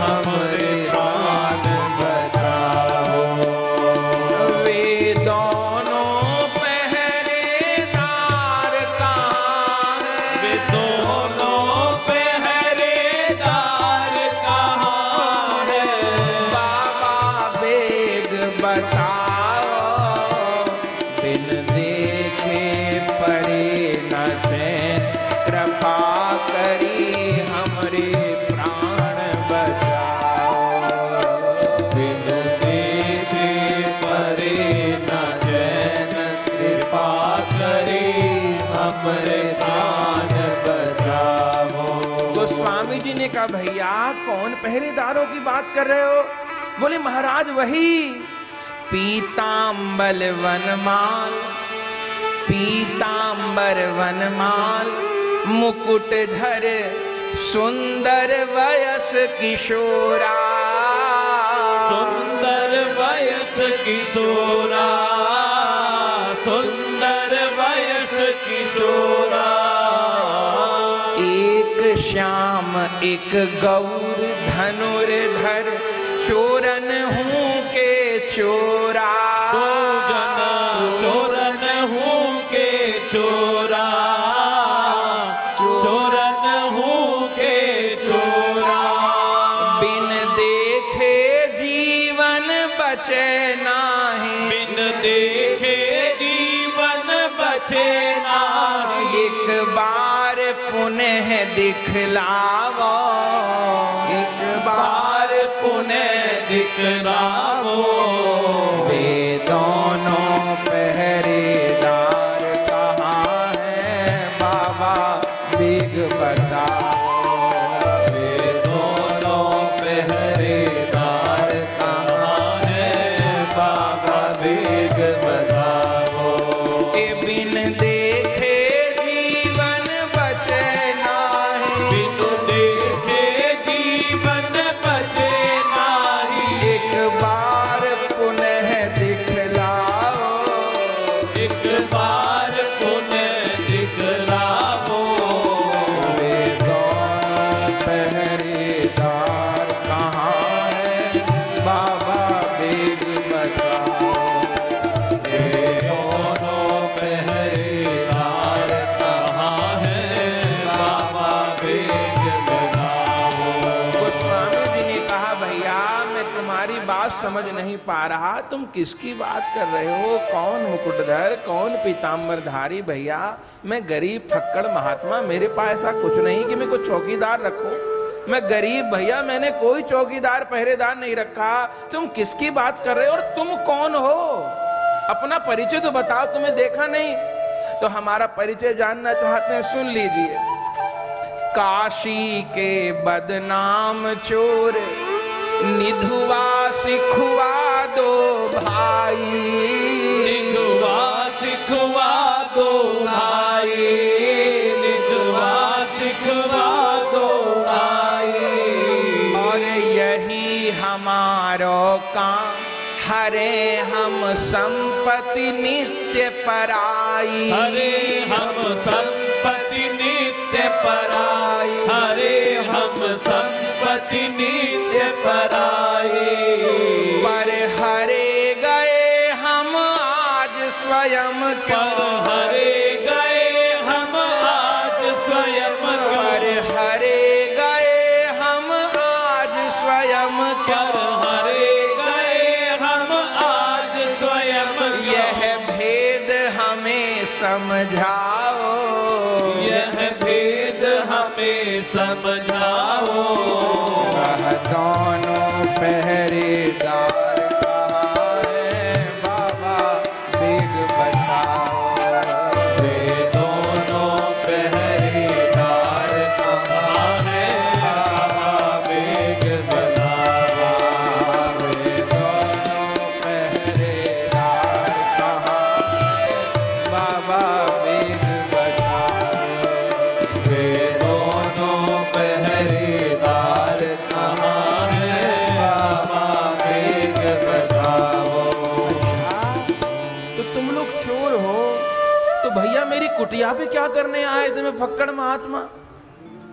हमरे प्राण बचाओ। वे दोनों पहरेदार कहां हैं? वे दोनों पहरेदार कहां हैं? बाबा बेग बताओ, बिन देखे परे न चैन, कृपा करी हमरे प्राण बचाओ। बिनु देखे परे न चैन, कृपा करी हमरे प्राण बचाओ। गोस्वामी जी ने कहा, भैया कौन पहरेदारों की बात कर रहे हो? बोले महाराज वही पीतांबर वनमाल, पीतांबर वनमाल, मुकुट धर सुंदर वयस किशोरा। सुंदर वयस किशोरा, सुंदर वयस किशोरा। एक श्याम एक गौर धनुर्धर, चोरन हूँ के चोरा। दो जन चोरन हूँ के चोरा, चोरन हूँ के चोरा। बिन देखे जीवन बचे नाही, बिन देखे जीवन बचे नाही। एक बार पुनः दिखलावो, एक बार पुनः दिखलावो। वे दोनों पहरेदार कहां हैं? बाबा बेग बताओ। वे दोनों पहरेदार कहां हैं? बाबा बेग बताओ। ए बिन देखे जीवन बचे नाही, बिनु देखे जीवन बचे नाही। एक बार पुनः दिखलाओ। एक बार पुनः दिखलावो। वे दोनों पहरेदार कहां हैं? बाबा बेग बताओ। वे समझ नहीं पा रहा तुम किसकी बात कर रहे हो, कौन मुकुटधर, कौन पीताम्बरधारी। भैया मैं गरीब फक्कड़ महात्मा, मेरे पास ऐसा कुछ नहीं कि मैं कोई चौकीदार रखूं। मैं गरीब भैया, मैंने कोई चौकीदार पहरेदार नहीं रखा। तुम किसकी बात कर रहे हो और तुम कौन हो? अपना परिचय तो बताओ, तुम्हें देखा नहीं। तो हमारा परिचय जानना चाहते हैं, सुन लीजिए। काशी के बदनाम चोर निधुआ सिखुआ दो भाई, निधुआ सिखवा दो भाई, निधुआ सिखवा दो भाई। और यही हमारो काम, हरे हम संपत्ति नित्य पराई। हरे हम संपत्ति नित्य पराई, हरे हम संपत्ति नित्य पराई। पर हरे गए हम आज स्वयं पर हरे गए हम आज स्वयं पर हरे गए हम आज स्वयं पर हरे गए हम आज स्वयं। यह भेद हमें समझाओ, यह भेद हमें समझाओ। वह दोनों पहरेदार कहाँ हैं बाबा, बेग बताओ। वे दोनों पहरेदार कहाँ हैं बाबा, बेग बताओ। वे दोनों पहरेदार कहाँ हैं बाबा, बेग बताओ। वे दोनों पहरेदार कहाँ हैं बाबा, बेग बताओ। तो तुम लोग चोर हो तो भैया मेरी कुटिया पे क्या करने आए थे? मैं फक्कड़ महात्मा,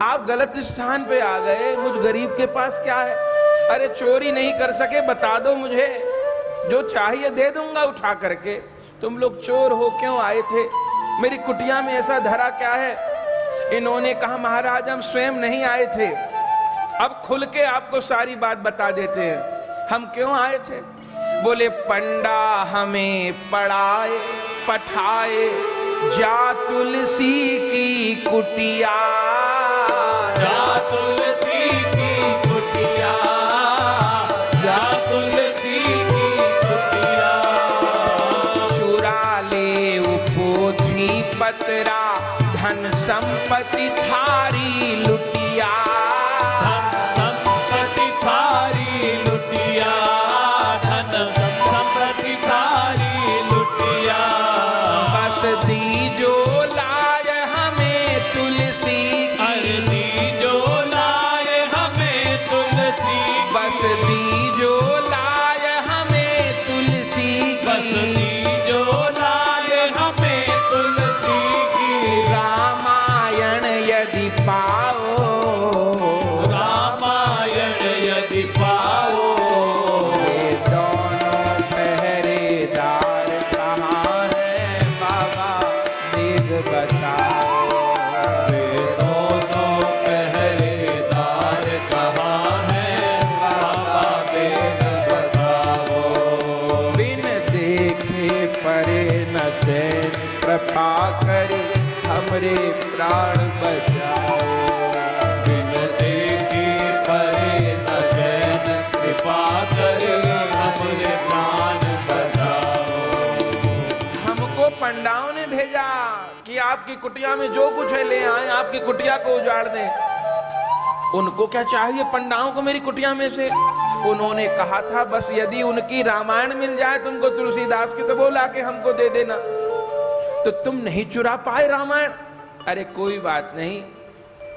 आप गलत स्थान पे आ गए। मुझ गरीब के पास क्या है? अरे चोरी नहीं कर सके, बता दो मुझे, जो चाहिए दे दूंगा उठा करके। तुम लोग चोर हो, क्यों आए थे? मेरी कुटिया में ऐसा धरा क्या है? इन्होंने कहा महाराज हम स्वयं नहीं आए थे। अब खुल के आपको सारी बात बता देते हैं हम क्यों आए थे। बोले पंडा हमें पढ़ाए पठाए, जा तुलसी की कुटिया, जा तुलसी की कुटिया, जा तुलसी की कुटिया। चुरा ले पोथी पतरा, धन संपत्ति थारी लुटिया, धन संपत्ति थारी लुटिया, धन संपत्ति थारी लुटिया। बस दीजो लाय हमें तुलसी की, अरे दीजो लाए हमें तुलसी की, बस दीजो लाय हमें तुलसी बस की। दीजो लाए हमें तुलसी की। रामायण यदि पाओ, रामायण यदि पाओ। ये दोनों पहरेदार कहाँ हैं बाबा, देख बताओ। वे दोनों पहरेदार कहाँ हैं बाबा, वेद बताओ। बिन देखे परे न चैन, कृपा करे हमरे प्राण बचाओ। बिन देखे परे न चैन, कृपा करे हमरे प्राण बचाओ। हमको पंडाओं ने भेजा कि आपकी कुटिया में जो कुछ है ले आए, आपकी कुटिया को उजाड़ दें। उनको क्या चाहिए पंडाओं को मेरी कुटिया में से? उन्होंने कहा था बस यदि उनकी रामायण मिल जाए तुमको तुलसीदास की, तो बोला कि हमको दे देना। तो तुम नहीं चुरा पाए रामायण? अरे कोई बात नहीं,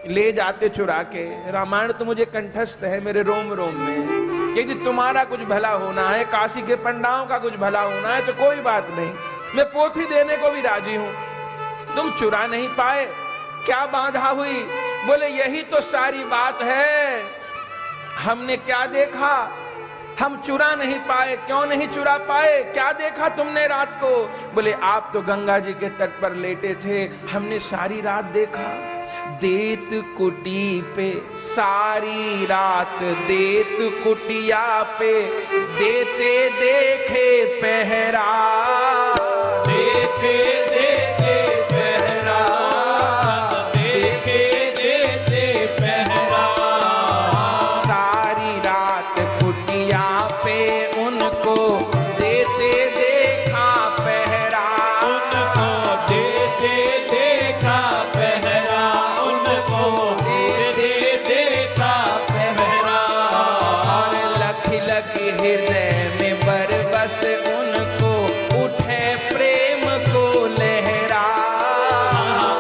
ले जाते चुरा के। रामायण तो मुझे कंठस्थ है मेरे रोम रोम में। यदि तुम्हारा कुछ भला होना है, काशी के पंडाओं का कुछ भला होना है, तो कोई बात नहीं, मैं पोथी देने को भी राजी हूं। तुम चुरा नहीं पाए, क्या बाधा हुई? बोले यही तो सारी बात है। हमने क्या देखा? हम चुरा नहीं पाए। क्यों नहीं चुरा पाए? क्या देखा तुमने रात को? बोले आप तो गंगा जी के तट पर लेटे थे, हमने सारी रात देखा। देत कुटी पे सारी रात, देत कुटिया पे देते देखे पहरा, देखे देते पहरा, देखे देते पहरा। सारी रात कुटिया पे उनको देते देखा पहरा, उनको देते देखा पहरा, उनको देते देखा पहरा। और लख लख हृदय में बरबस उनको उठे प्रेम को लहरा,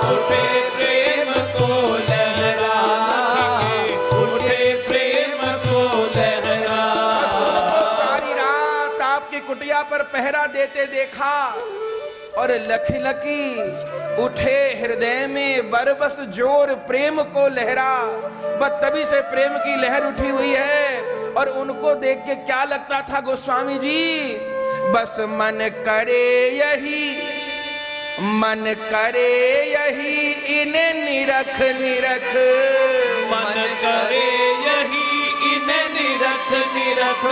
उठे प्रेम को लहरा, उठे प्रेम को लहरा। सारी रात आपकी कुटिया पर पहरा देते देखा और लखी लखी उठे हृदय में बरबस जोर प्रेम को लहरा। बस तभी से प्रेम की लहर उठी हुई है। और उनको देख के क्या लगता था गोस्वामी जी, बस मन करे यही, मन करे यही इन्हें निरख निरख, मन करे यही इन्हें निरख निरख,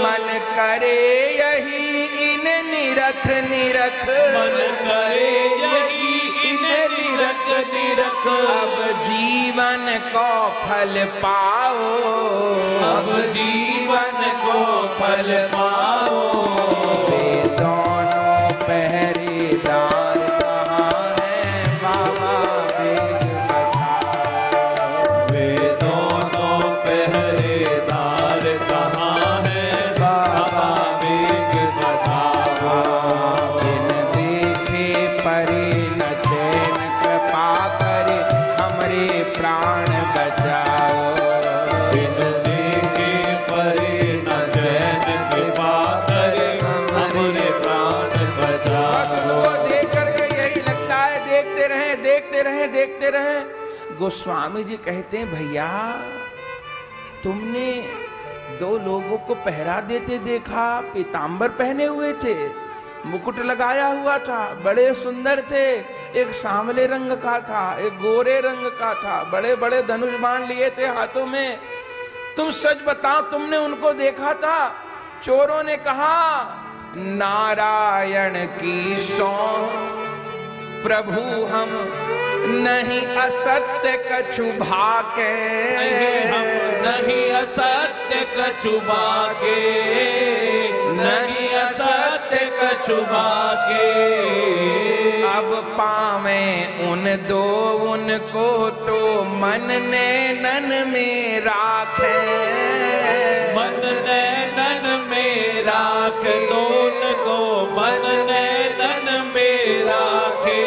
मन करे यही इन्हें निरख निरख, मन करे यही इन्हें निरख निरख। अब जीवन को फल पाओ, अब जीवन को फल पाओ। वे दोनों पहरेदार कहाँ हैं बाबा वेग बताओ, वे दोनों पहरेदार कहाँ हैं बाबा वेग बताओ। बिन देखे परे न चैन कृपा करे हमरे प्राण बचाओ, बिन देखे परे न चैन कृपा करे हमरे प्राण बस बचाओ। उनको देख करके यही लगता है देखते रहें देखते रहें देखते रहें। गोस्वामी जी कहते हैं भैया तुमने दो लोगों को पहरा देते देखा, पीतांबर पहने हुए थे, मुकुट लगाया हुआ था, बड़े सुंदर थे। एक सांवले रंग का था, एक गोरे रंग का था, बड़े बड़े धनुष बाण लिए थे हाथों में। तुम सच बताओ तुमने उनको देखा था? चोरों ने कहा नारायण की सौ प्रभु हम नहीं असत्य कछु भाके, नहीं हम नहीं असत्य कछु बाके, नहीं असत्य कछु बाके। अब पावे उन दो उनको तो मन ने नन में राखे, मन नैनन में राख दोन को, मन नैनन में राखे।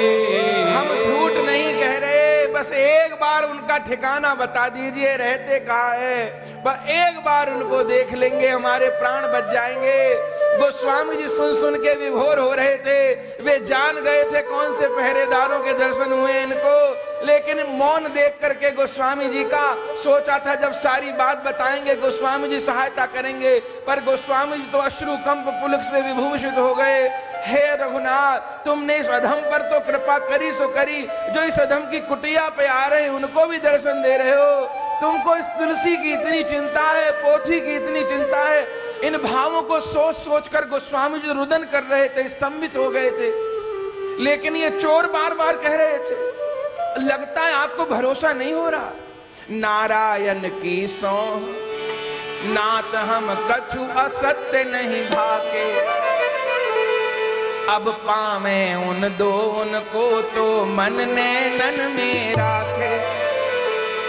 हम झूठ नहीं कह रहे, बस एक बार उनका ठिकाना बता दीजिए, रहते कहाँ है, बस एक बार उनको देख लेंगे हमारे प्राण बच जाएंगे। गोस्वामी जी सुन सुन के विभोर हो रहे थे, वे जान गए थे कौन से पहरेदारों के दर्शन हुए इनको, लेकिन मौन देख करके गोस्वामी जी का सोचा था जब सारी बात बताएंगे गोस्वामी जी सहायता करेंगे, पर गोस्वामी जी तो अश्रु कंप पुलक से विभूषित हो गए। हे रघुनाथ तुमने इस अधम पर तो कृपा करी सो करी, जो इस अधम की कुटिया पे आ रहे हैं उनको भी दर्शन दे रहे हो। तुमको इस तुलसी की इतनी चिंता है, पोथी की इतनी चिंता है। इन भावों को सोच सोच कर गोस्वामी जी रुदन कर रहे थे, स्तंभित हो गए थे। लेकिन ये चोर बार बार कह रहे थे, लगता है आपको भरोसा नहीं हो रहा। नारायण की सौ नाथ हम कछु असत्य नहीं भाके, अब पावे उन दो उनको तो मन ने नन में राखे।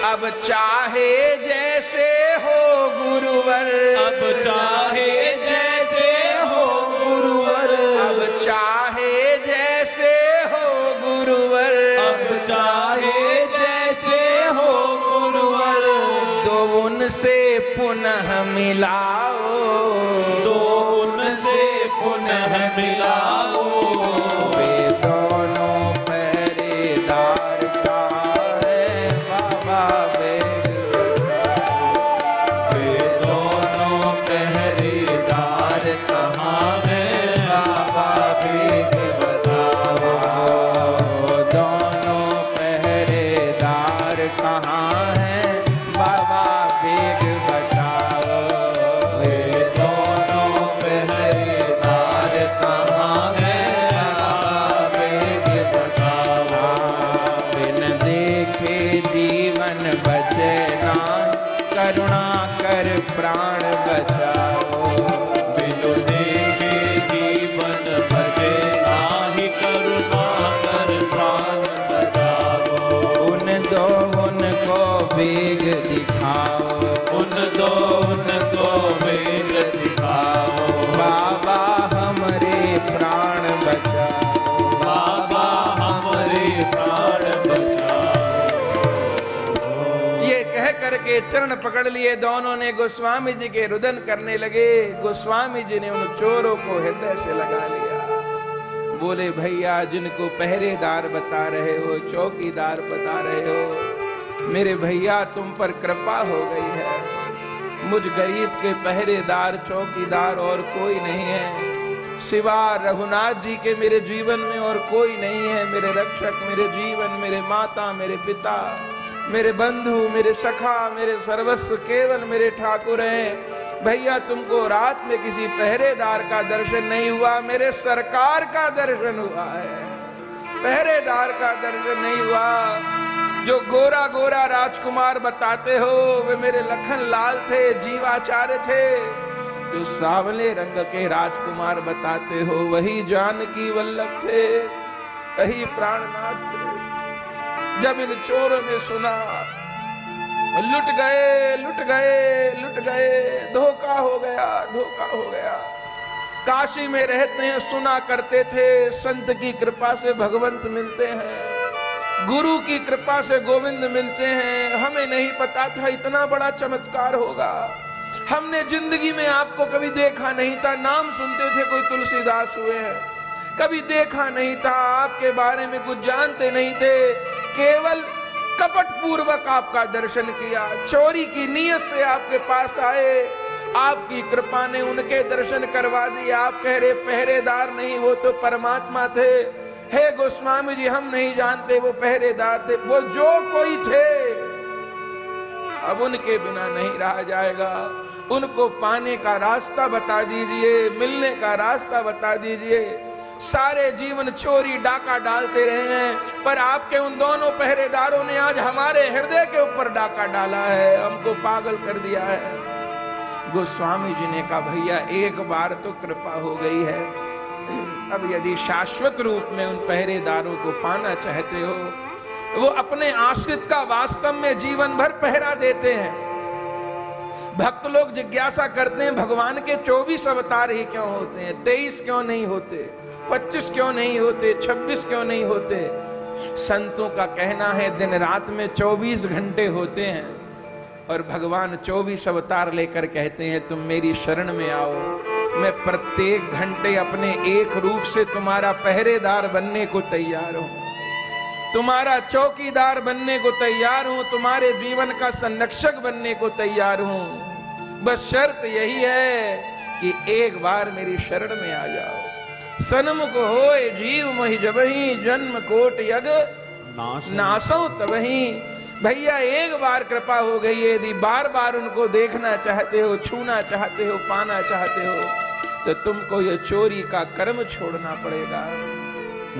अब चाहे जैसे हो गुरुवर, अब चाहे जैसे हो गुरुवर, अब चाहे जैसे हो गुरुवर, अब चाहे जैसे हो गुरुवर। तो उनसे पुनः मिलाओ, तो उनसे पुनः मिलाओ। वे दोनों पहरेदार कहाँ हैं बाबा वेग बताओ, वे दोनों पहरेदार कहाँ हैं बाबा वेग बताओ। दोनों पहरेदार वेग दिखाओ, उनको वेग दिखाओ। बाबा हमरे प्राण बचाओ, बाबा हमारे प्राण बचाओ। ये कह करके चरण पकड़ लिए दोनों ने, गोस्वामी जी के रुदन करने लगे। गोस्वामी जी ने उन चोरों को हृदय से लगा लिया। बोले भैया, जिनको पहरेदार बता रहे हो, चौकीदार बता रहे हो, मेरे भैया तुम पर कृपा हो गई है। मुझ गरीब के पहरेदार चौकीदार और कोई नहीं है, सिवा रघुनाथ जी के मेरे जीवन में और कोई नहीं है। मेरे रक्षक, मेरे जीवन, मेरे माता, मेरे पिता, मेरे बंधु, मेरे सखा, मेरे सर्वस्व केवल मेरे ठाकुर हैं। भैया तुमको रात में किसी पहरेदार का दर्शन नहीं हुआ, मेरे सरकार का दर्शन हुआ है, पहरेदार का दर्शन नहीं हुआ। जो गोरा गोरा राजकुमार बताते हो वे मेरे लखन लाल थे, जीवाचार्य थे। जो सांवले रंग के राजकुमार बताते हो वही जानकी वल्लभ थे, वही प्राणनाथ थे। जब इन चोरों ने सुना, लुट गए, लुट गए, लुट गए, धोखा हो गया, धोखा हो गया। काशी में रहते हैं, सुना करते थे संत की कृपा से भगवंत मिलते हैं, गुरु की कृपा से गोविंद मिलते हैं। हमें नहीं पता था इतना बड़ा चमत्कार होगा। हमने जिंदगी में आपको कभी देखा नहीं था। नाम सुनते थे कोई तुलसीदास हुए हैं, कभी देखा नहीं था, आपके बारे में कुछ जानते नहीं थे। केवल कपट पूर्वक आपका दर्शन किया, चोरी की नीयत से आपके पास आए, आपकी कृपा ने उनके दर्शन करवा दिए। आप कह रहे पहरेदार नहीं, वो तो परमात्मा थे। हे गोस्वामी जी, हम नहीं जानते वो पहरेदार थे, वो जो कोई थे, अब उनके बिना नहीं रहा जाएगा। उनको पाने का रास्ता बता दीजिए, मिलने का रास्ता बता दीजिए। सारे जीवन चोरी डाका डालते रहे हैं, पर आपके उन दोनों पहरेदारों ने आज हमारे हृदय के ऊपर डाका डाला है, हमको पागल कर दिया है। गोस्वामी जी ने कहा भैया एक बार तो कृपा हो गई है, अब यदि शाश्वत रूप में उन पहरेदारों को पाना चाहते हो, वो अपने आश्रित का वास्तव में जीवन भर पहरा देते हैं। भक्त लोग जिज्ञासा करते हैं भगवान के 24 अवतार ही क्यों होते हैं, 23 क्यों नहीं होते, 25 क्यों नहीं होते, 26 क्यों नहीं होते। संतों का कहना है दिन रात में 24 घंटे होते हैं, और भगवान 24 अवतार लेकर कहते हैं तुम मेरी शरण में आओ, मैं प्रत्येक घंटे अपने एक रूप से तुम्हारा पहरेदार बनने को तैयार हूं, तुम्हारा चौकीदार बनने को तैयार हूं, तुम्हारे जीवन का संरक्षक बनने को तैयार हूं। बस शर्त यही है कि एक बार मेरी शरण में आ जाओ। सन्मुख होए जीव मोहि जबहि, जन्म कोट यग नासो तबहि। भैया एक बार कृपा हो गई है, यदि बार बार उनको देखना चाहते हो, छूना चाहते हो, पाना चाहते हो, तो तुमको ये चोरी का कर्म छोड़ना पड़ेगा,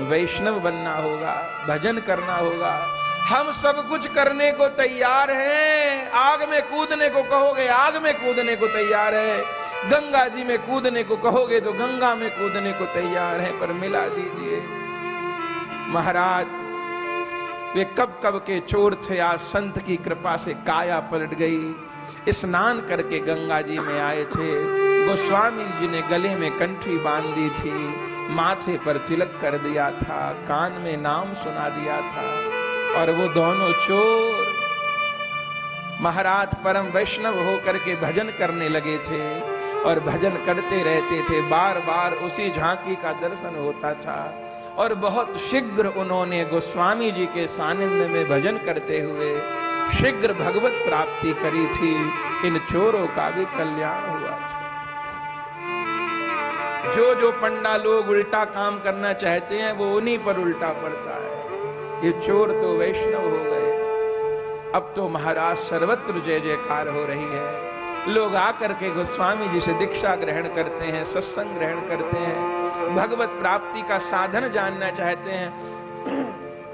वैष्णव बनना होगा, भजन करना होगा। हम सब कुछ करने को तैयार हैं। आग में कूदने को कहोगे, आग में कूदने को तैयार है। गंगा जी में कूदने को कहोगे तो गंगा में कूदने को तैयार है, पर मिला दीजिए। महाराज वे कब कब के चोर थे, आज संत की कृपा से काया पलट गई। स्नान करके गंगा जी में आए थे, गोस्वामी जी ने गले में कंठी बांध दी थी, माथे पर तिलक कर दिया था, कान में नाम सुना दिया था, और वो दोनों चोर महाराज परम वैष्णव होकर के भजन करने लगे थे, और भजन करते रहते थे। बार बार उसी झांकी का दर्शन होता था, और बहुत शीघ्र उन्होंने गोस्वामी जी के सानिध्य में भजन करते हुए शीघ्र भगवत प्राप्ति करी थी। इन चोरों का भी कल्याण हुआ था। जो जो पंडा लोग उल्टा काम करना चाहते हैं वो उन्हीं पर उल्टा पड़ता है। ये चोर तो वैष्णव हो गए। अब तो महाराज सर्वत्र जय जयकार हो रही है। लोग आकर के गोस्वामी जी से दीक्षा ग्रहण करते हैं, सत्संग ग्रहण करते हैं, भगवत प्राप्ति का साधन जानना चाहते हैं।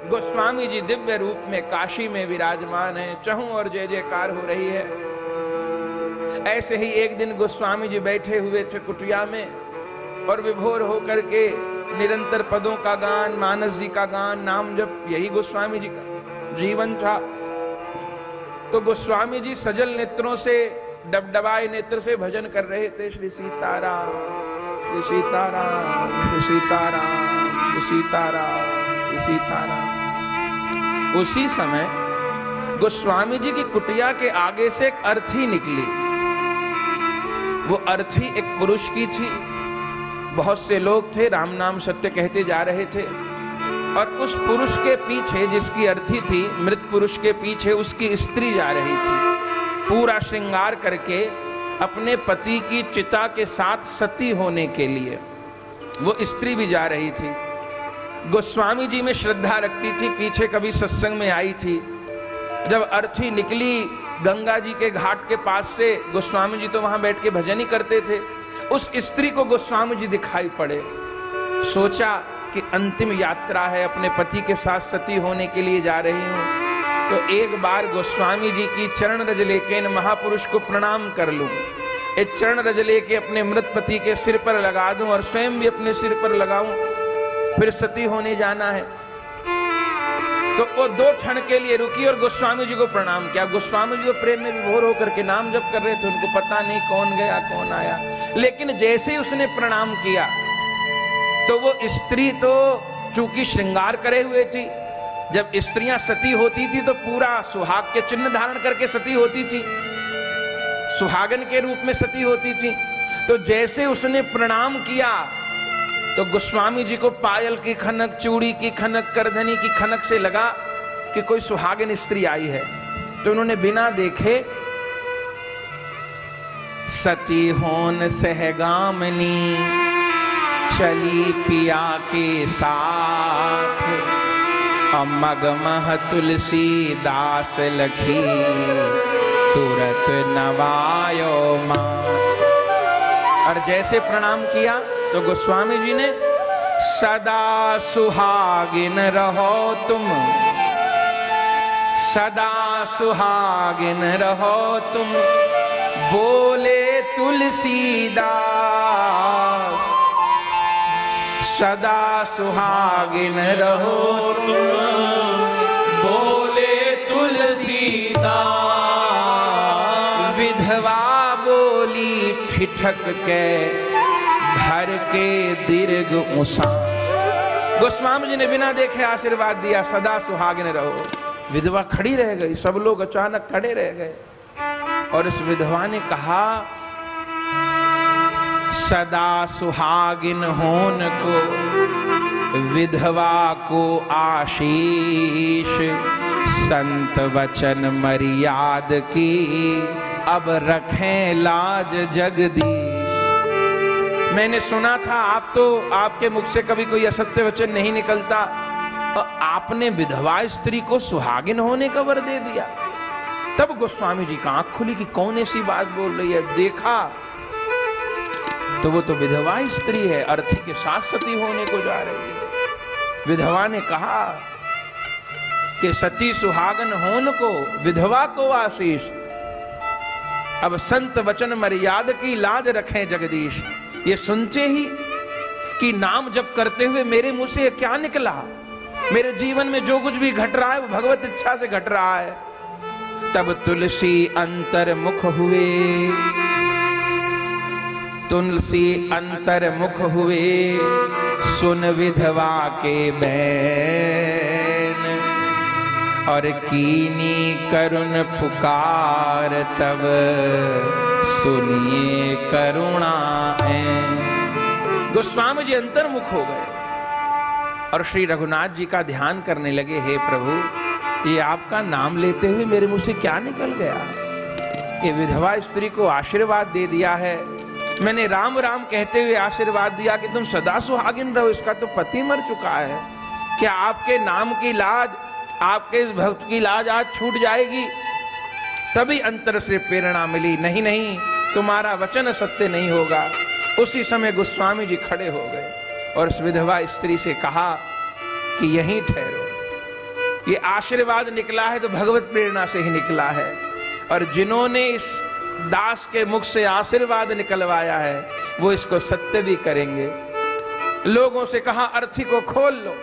गोस्वामी जी दिव्य रूप में काशी में विराजमान हैं, चहु और जय जयकार हो रही है। ऐसे ही एक दिन गोस्वामी जी बैठे हुए थे कुटिया में, और विभोर होकर के निरंतर पदों का गान, मानस जी का गान, नाम जप, यही गोस्वामी जी का जीवन था। तो गोस्वामी जी सजल नेत्रों से, डबडबाए नेत्र से भजन कर रहे थे। श्री सीताराम, श्री सीताराम, श्री सीताराम, श्री सीताराम, श्री सीताराम। उसी समय गोस्वामी जी की कुटिया के आगे से एक अर्थी निकली। वो अर्थी एक पुरुष की थी। बहुत से लोग थे, राम नाम सत्य कहते जा रहे थे, और उस पुरुष के पीछे, जिसकी अर्थी थी, मृत पुरुष के पीछे उसकी स्त्री जा रही थी। पूरा श्रृंगार करके अपने पति की चिता के साथ सती होने के लिए वो स्त्री भी जा रही थी। गोस्वामी जी में श्रद्धा रखती थी, पीछे कभी सत्संग में आई थी। जब अर्थी निकली गंगा जी के घाट के पास से, गोस्वामी जी तो वहां बैठ के भजन ही करते थे, उस स्त्री को गोस्वामी जी दिखाई पड़े। सोचा कि अंतिम यात्रा है, अपने पति के साथ सती होने के लिए जा रही हूं, तो एक बार गोस्वामी जी की चरण रज लेके इन महापुरुष को प्रणाम कर लूं। एक चरण रज लेके अपने मृत पति के सिर पर लगा दूं और स्वयं भी अपने सिर पर लगाऊं, फिर सती होने जाना है। तो वो 2 क्षण के लिए रुकी और गोस्वामी जी को प्रणाम किया। गोस्वामी जी को प्रेम में विभोर होकर के नाम जप कर रहे थे, उनको पता नहीं कौन गया कौन आया, लेकिन जैसे ही उसने प्रणाम किया तो वो स्त्री तो चूंकि श्रृंगार करे हुए थी, जब स्त्रियां सती होती थी तो पूरा सुहाग के चिन्ह धारण करके सती होती थी, सुहागन के रूप में सती होती थी। तो जैसे उसने प्रणाम किया तो गोस्वामी जी को पायल की खनक, चूड़ी की खनक, करधनी की खनक से लगा कि कोई सुहागिन स्त्री आई है। तो उन्होंने बिना देखे सती होन सहगामनी चली पिया के साथ, मगमह तुलसी दास लखी तुरत नवायो माथ। और जैसे प्रणाम किया तो गोस्वामी जी ने सदा सुहागिन रहो तुम, सदा सुहागिन रहो तुम, बोले तुलसीदास, सदा सुहागिन रहो तुम, बोले तुलसीदास। विधवा बोली ठिठक के भर के दीर्घ उसास। गोस्वामी जी ने बिना देखे आशीर्वाद दिया, सदा सुहागिन रहो। विधवा खड़ी रह गई, सब लोग अचानक खड़े रह गए और इस विधवा ने कहा, सदा सुहागिन होन को विधवा को आशीष, संत वचन मर्याद की अब रखें लाज जगदीश। मैंने सुना था आप तो, आपके मुख से कभी कोई असत्य वचन नहीं निकलता, और आपने विधवा स्त्री को सुहागिन होने का वर दे दिया। तब गोस्वामी जी का आंख खुली कि कौन ऐसी बात बोल रही है। देखा तो वो तो विधवा स्त्री है, अर्थी के साथ सती होने को जा रही है। विधवा ने कहा कि सती सुहागन होन को विधवा को आशीष, अब संत वचन मर्याद की लाज रखें जगदीश। ये सुनते ही कि नाम जप करते हुए मेरे मुंह से क्या निकला, मेरे जीवन में जो कुछ भी घट रहा है वो भगवत इच्छा से घट रहा है। तब तुलसी अंतर्मुख हुए, तुलसी अंतर्मुख हुए, सुन विधवा के बैन, और कीनी करुण पुकार तब सुनिए करुणा है। गोस्वामी जी अंतर्मुख हो गए और श्री रघुनाथ जी का ध्यान करने लगे। हे प्रभु, ये आपका नाम लेते हुए मेरे मुंह से क्या निकल गया? ये विधवा स्त्री को आशीर्वाद दे दिया है, मैंने राम राम कहते हुए आशीर्वाद दिया कि तुम सदा सुहागिन रहो, इसका तो पति मर चुका है। क्या आपके नाम की लाज, आपके इस भक्त की लाज आज छूट जाएगी? तभी अंतर से प्रेरणा मिली, नहीं नहीं, तुम्हारा वचन सत्य नहीं होगा। उसी समय गोस्वामी जी खड़े हो गए और उस विधवा स्त्री से कहा कि यहीं ठहरो। ये आशीर्वाद निकला है तो भगवत प्रेरणा से ही निकला है, और जिन्होंने इस दास के मुख से आशीर्वाद निकलवाया है वो इसको सत्य भी करेंगे। लोगों से कहा अर्थी को खोल लो।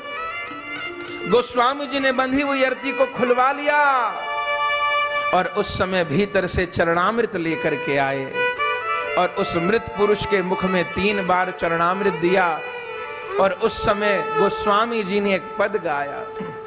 गोस्वामी जी ने बंधी हुई अर्थी को खुलवा लिया और उस समय भीतर से चरणामृत लेकर के आए और उस मृत पुरुष के मुख में 3 बार चरणामृत दिया और उस समय गोस्वामी जी ने एक पद गाया।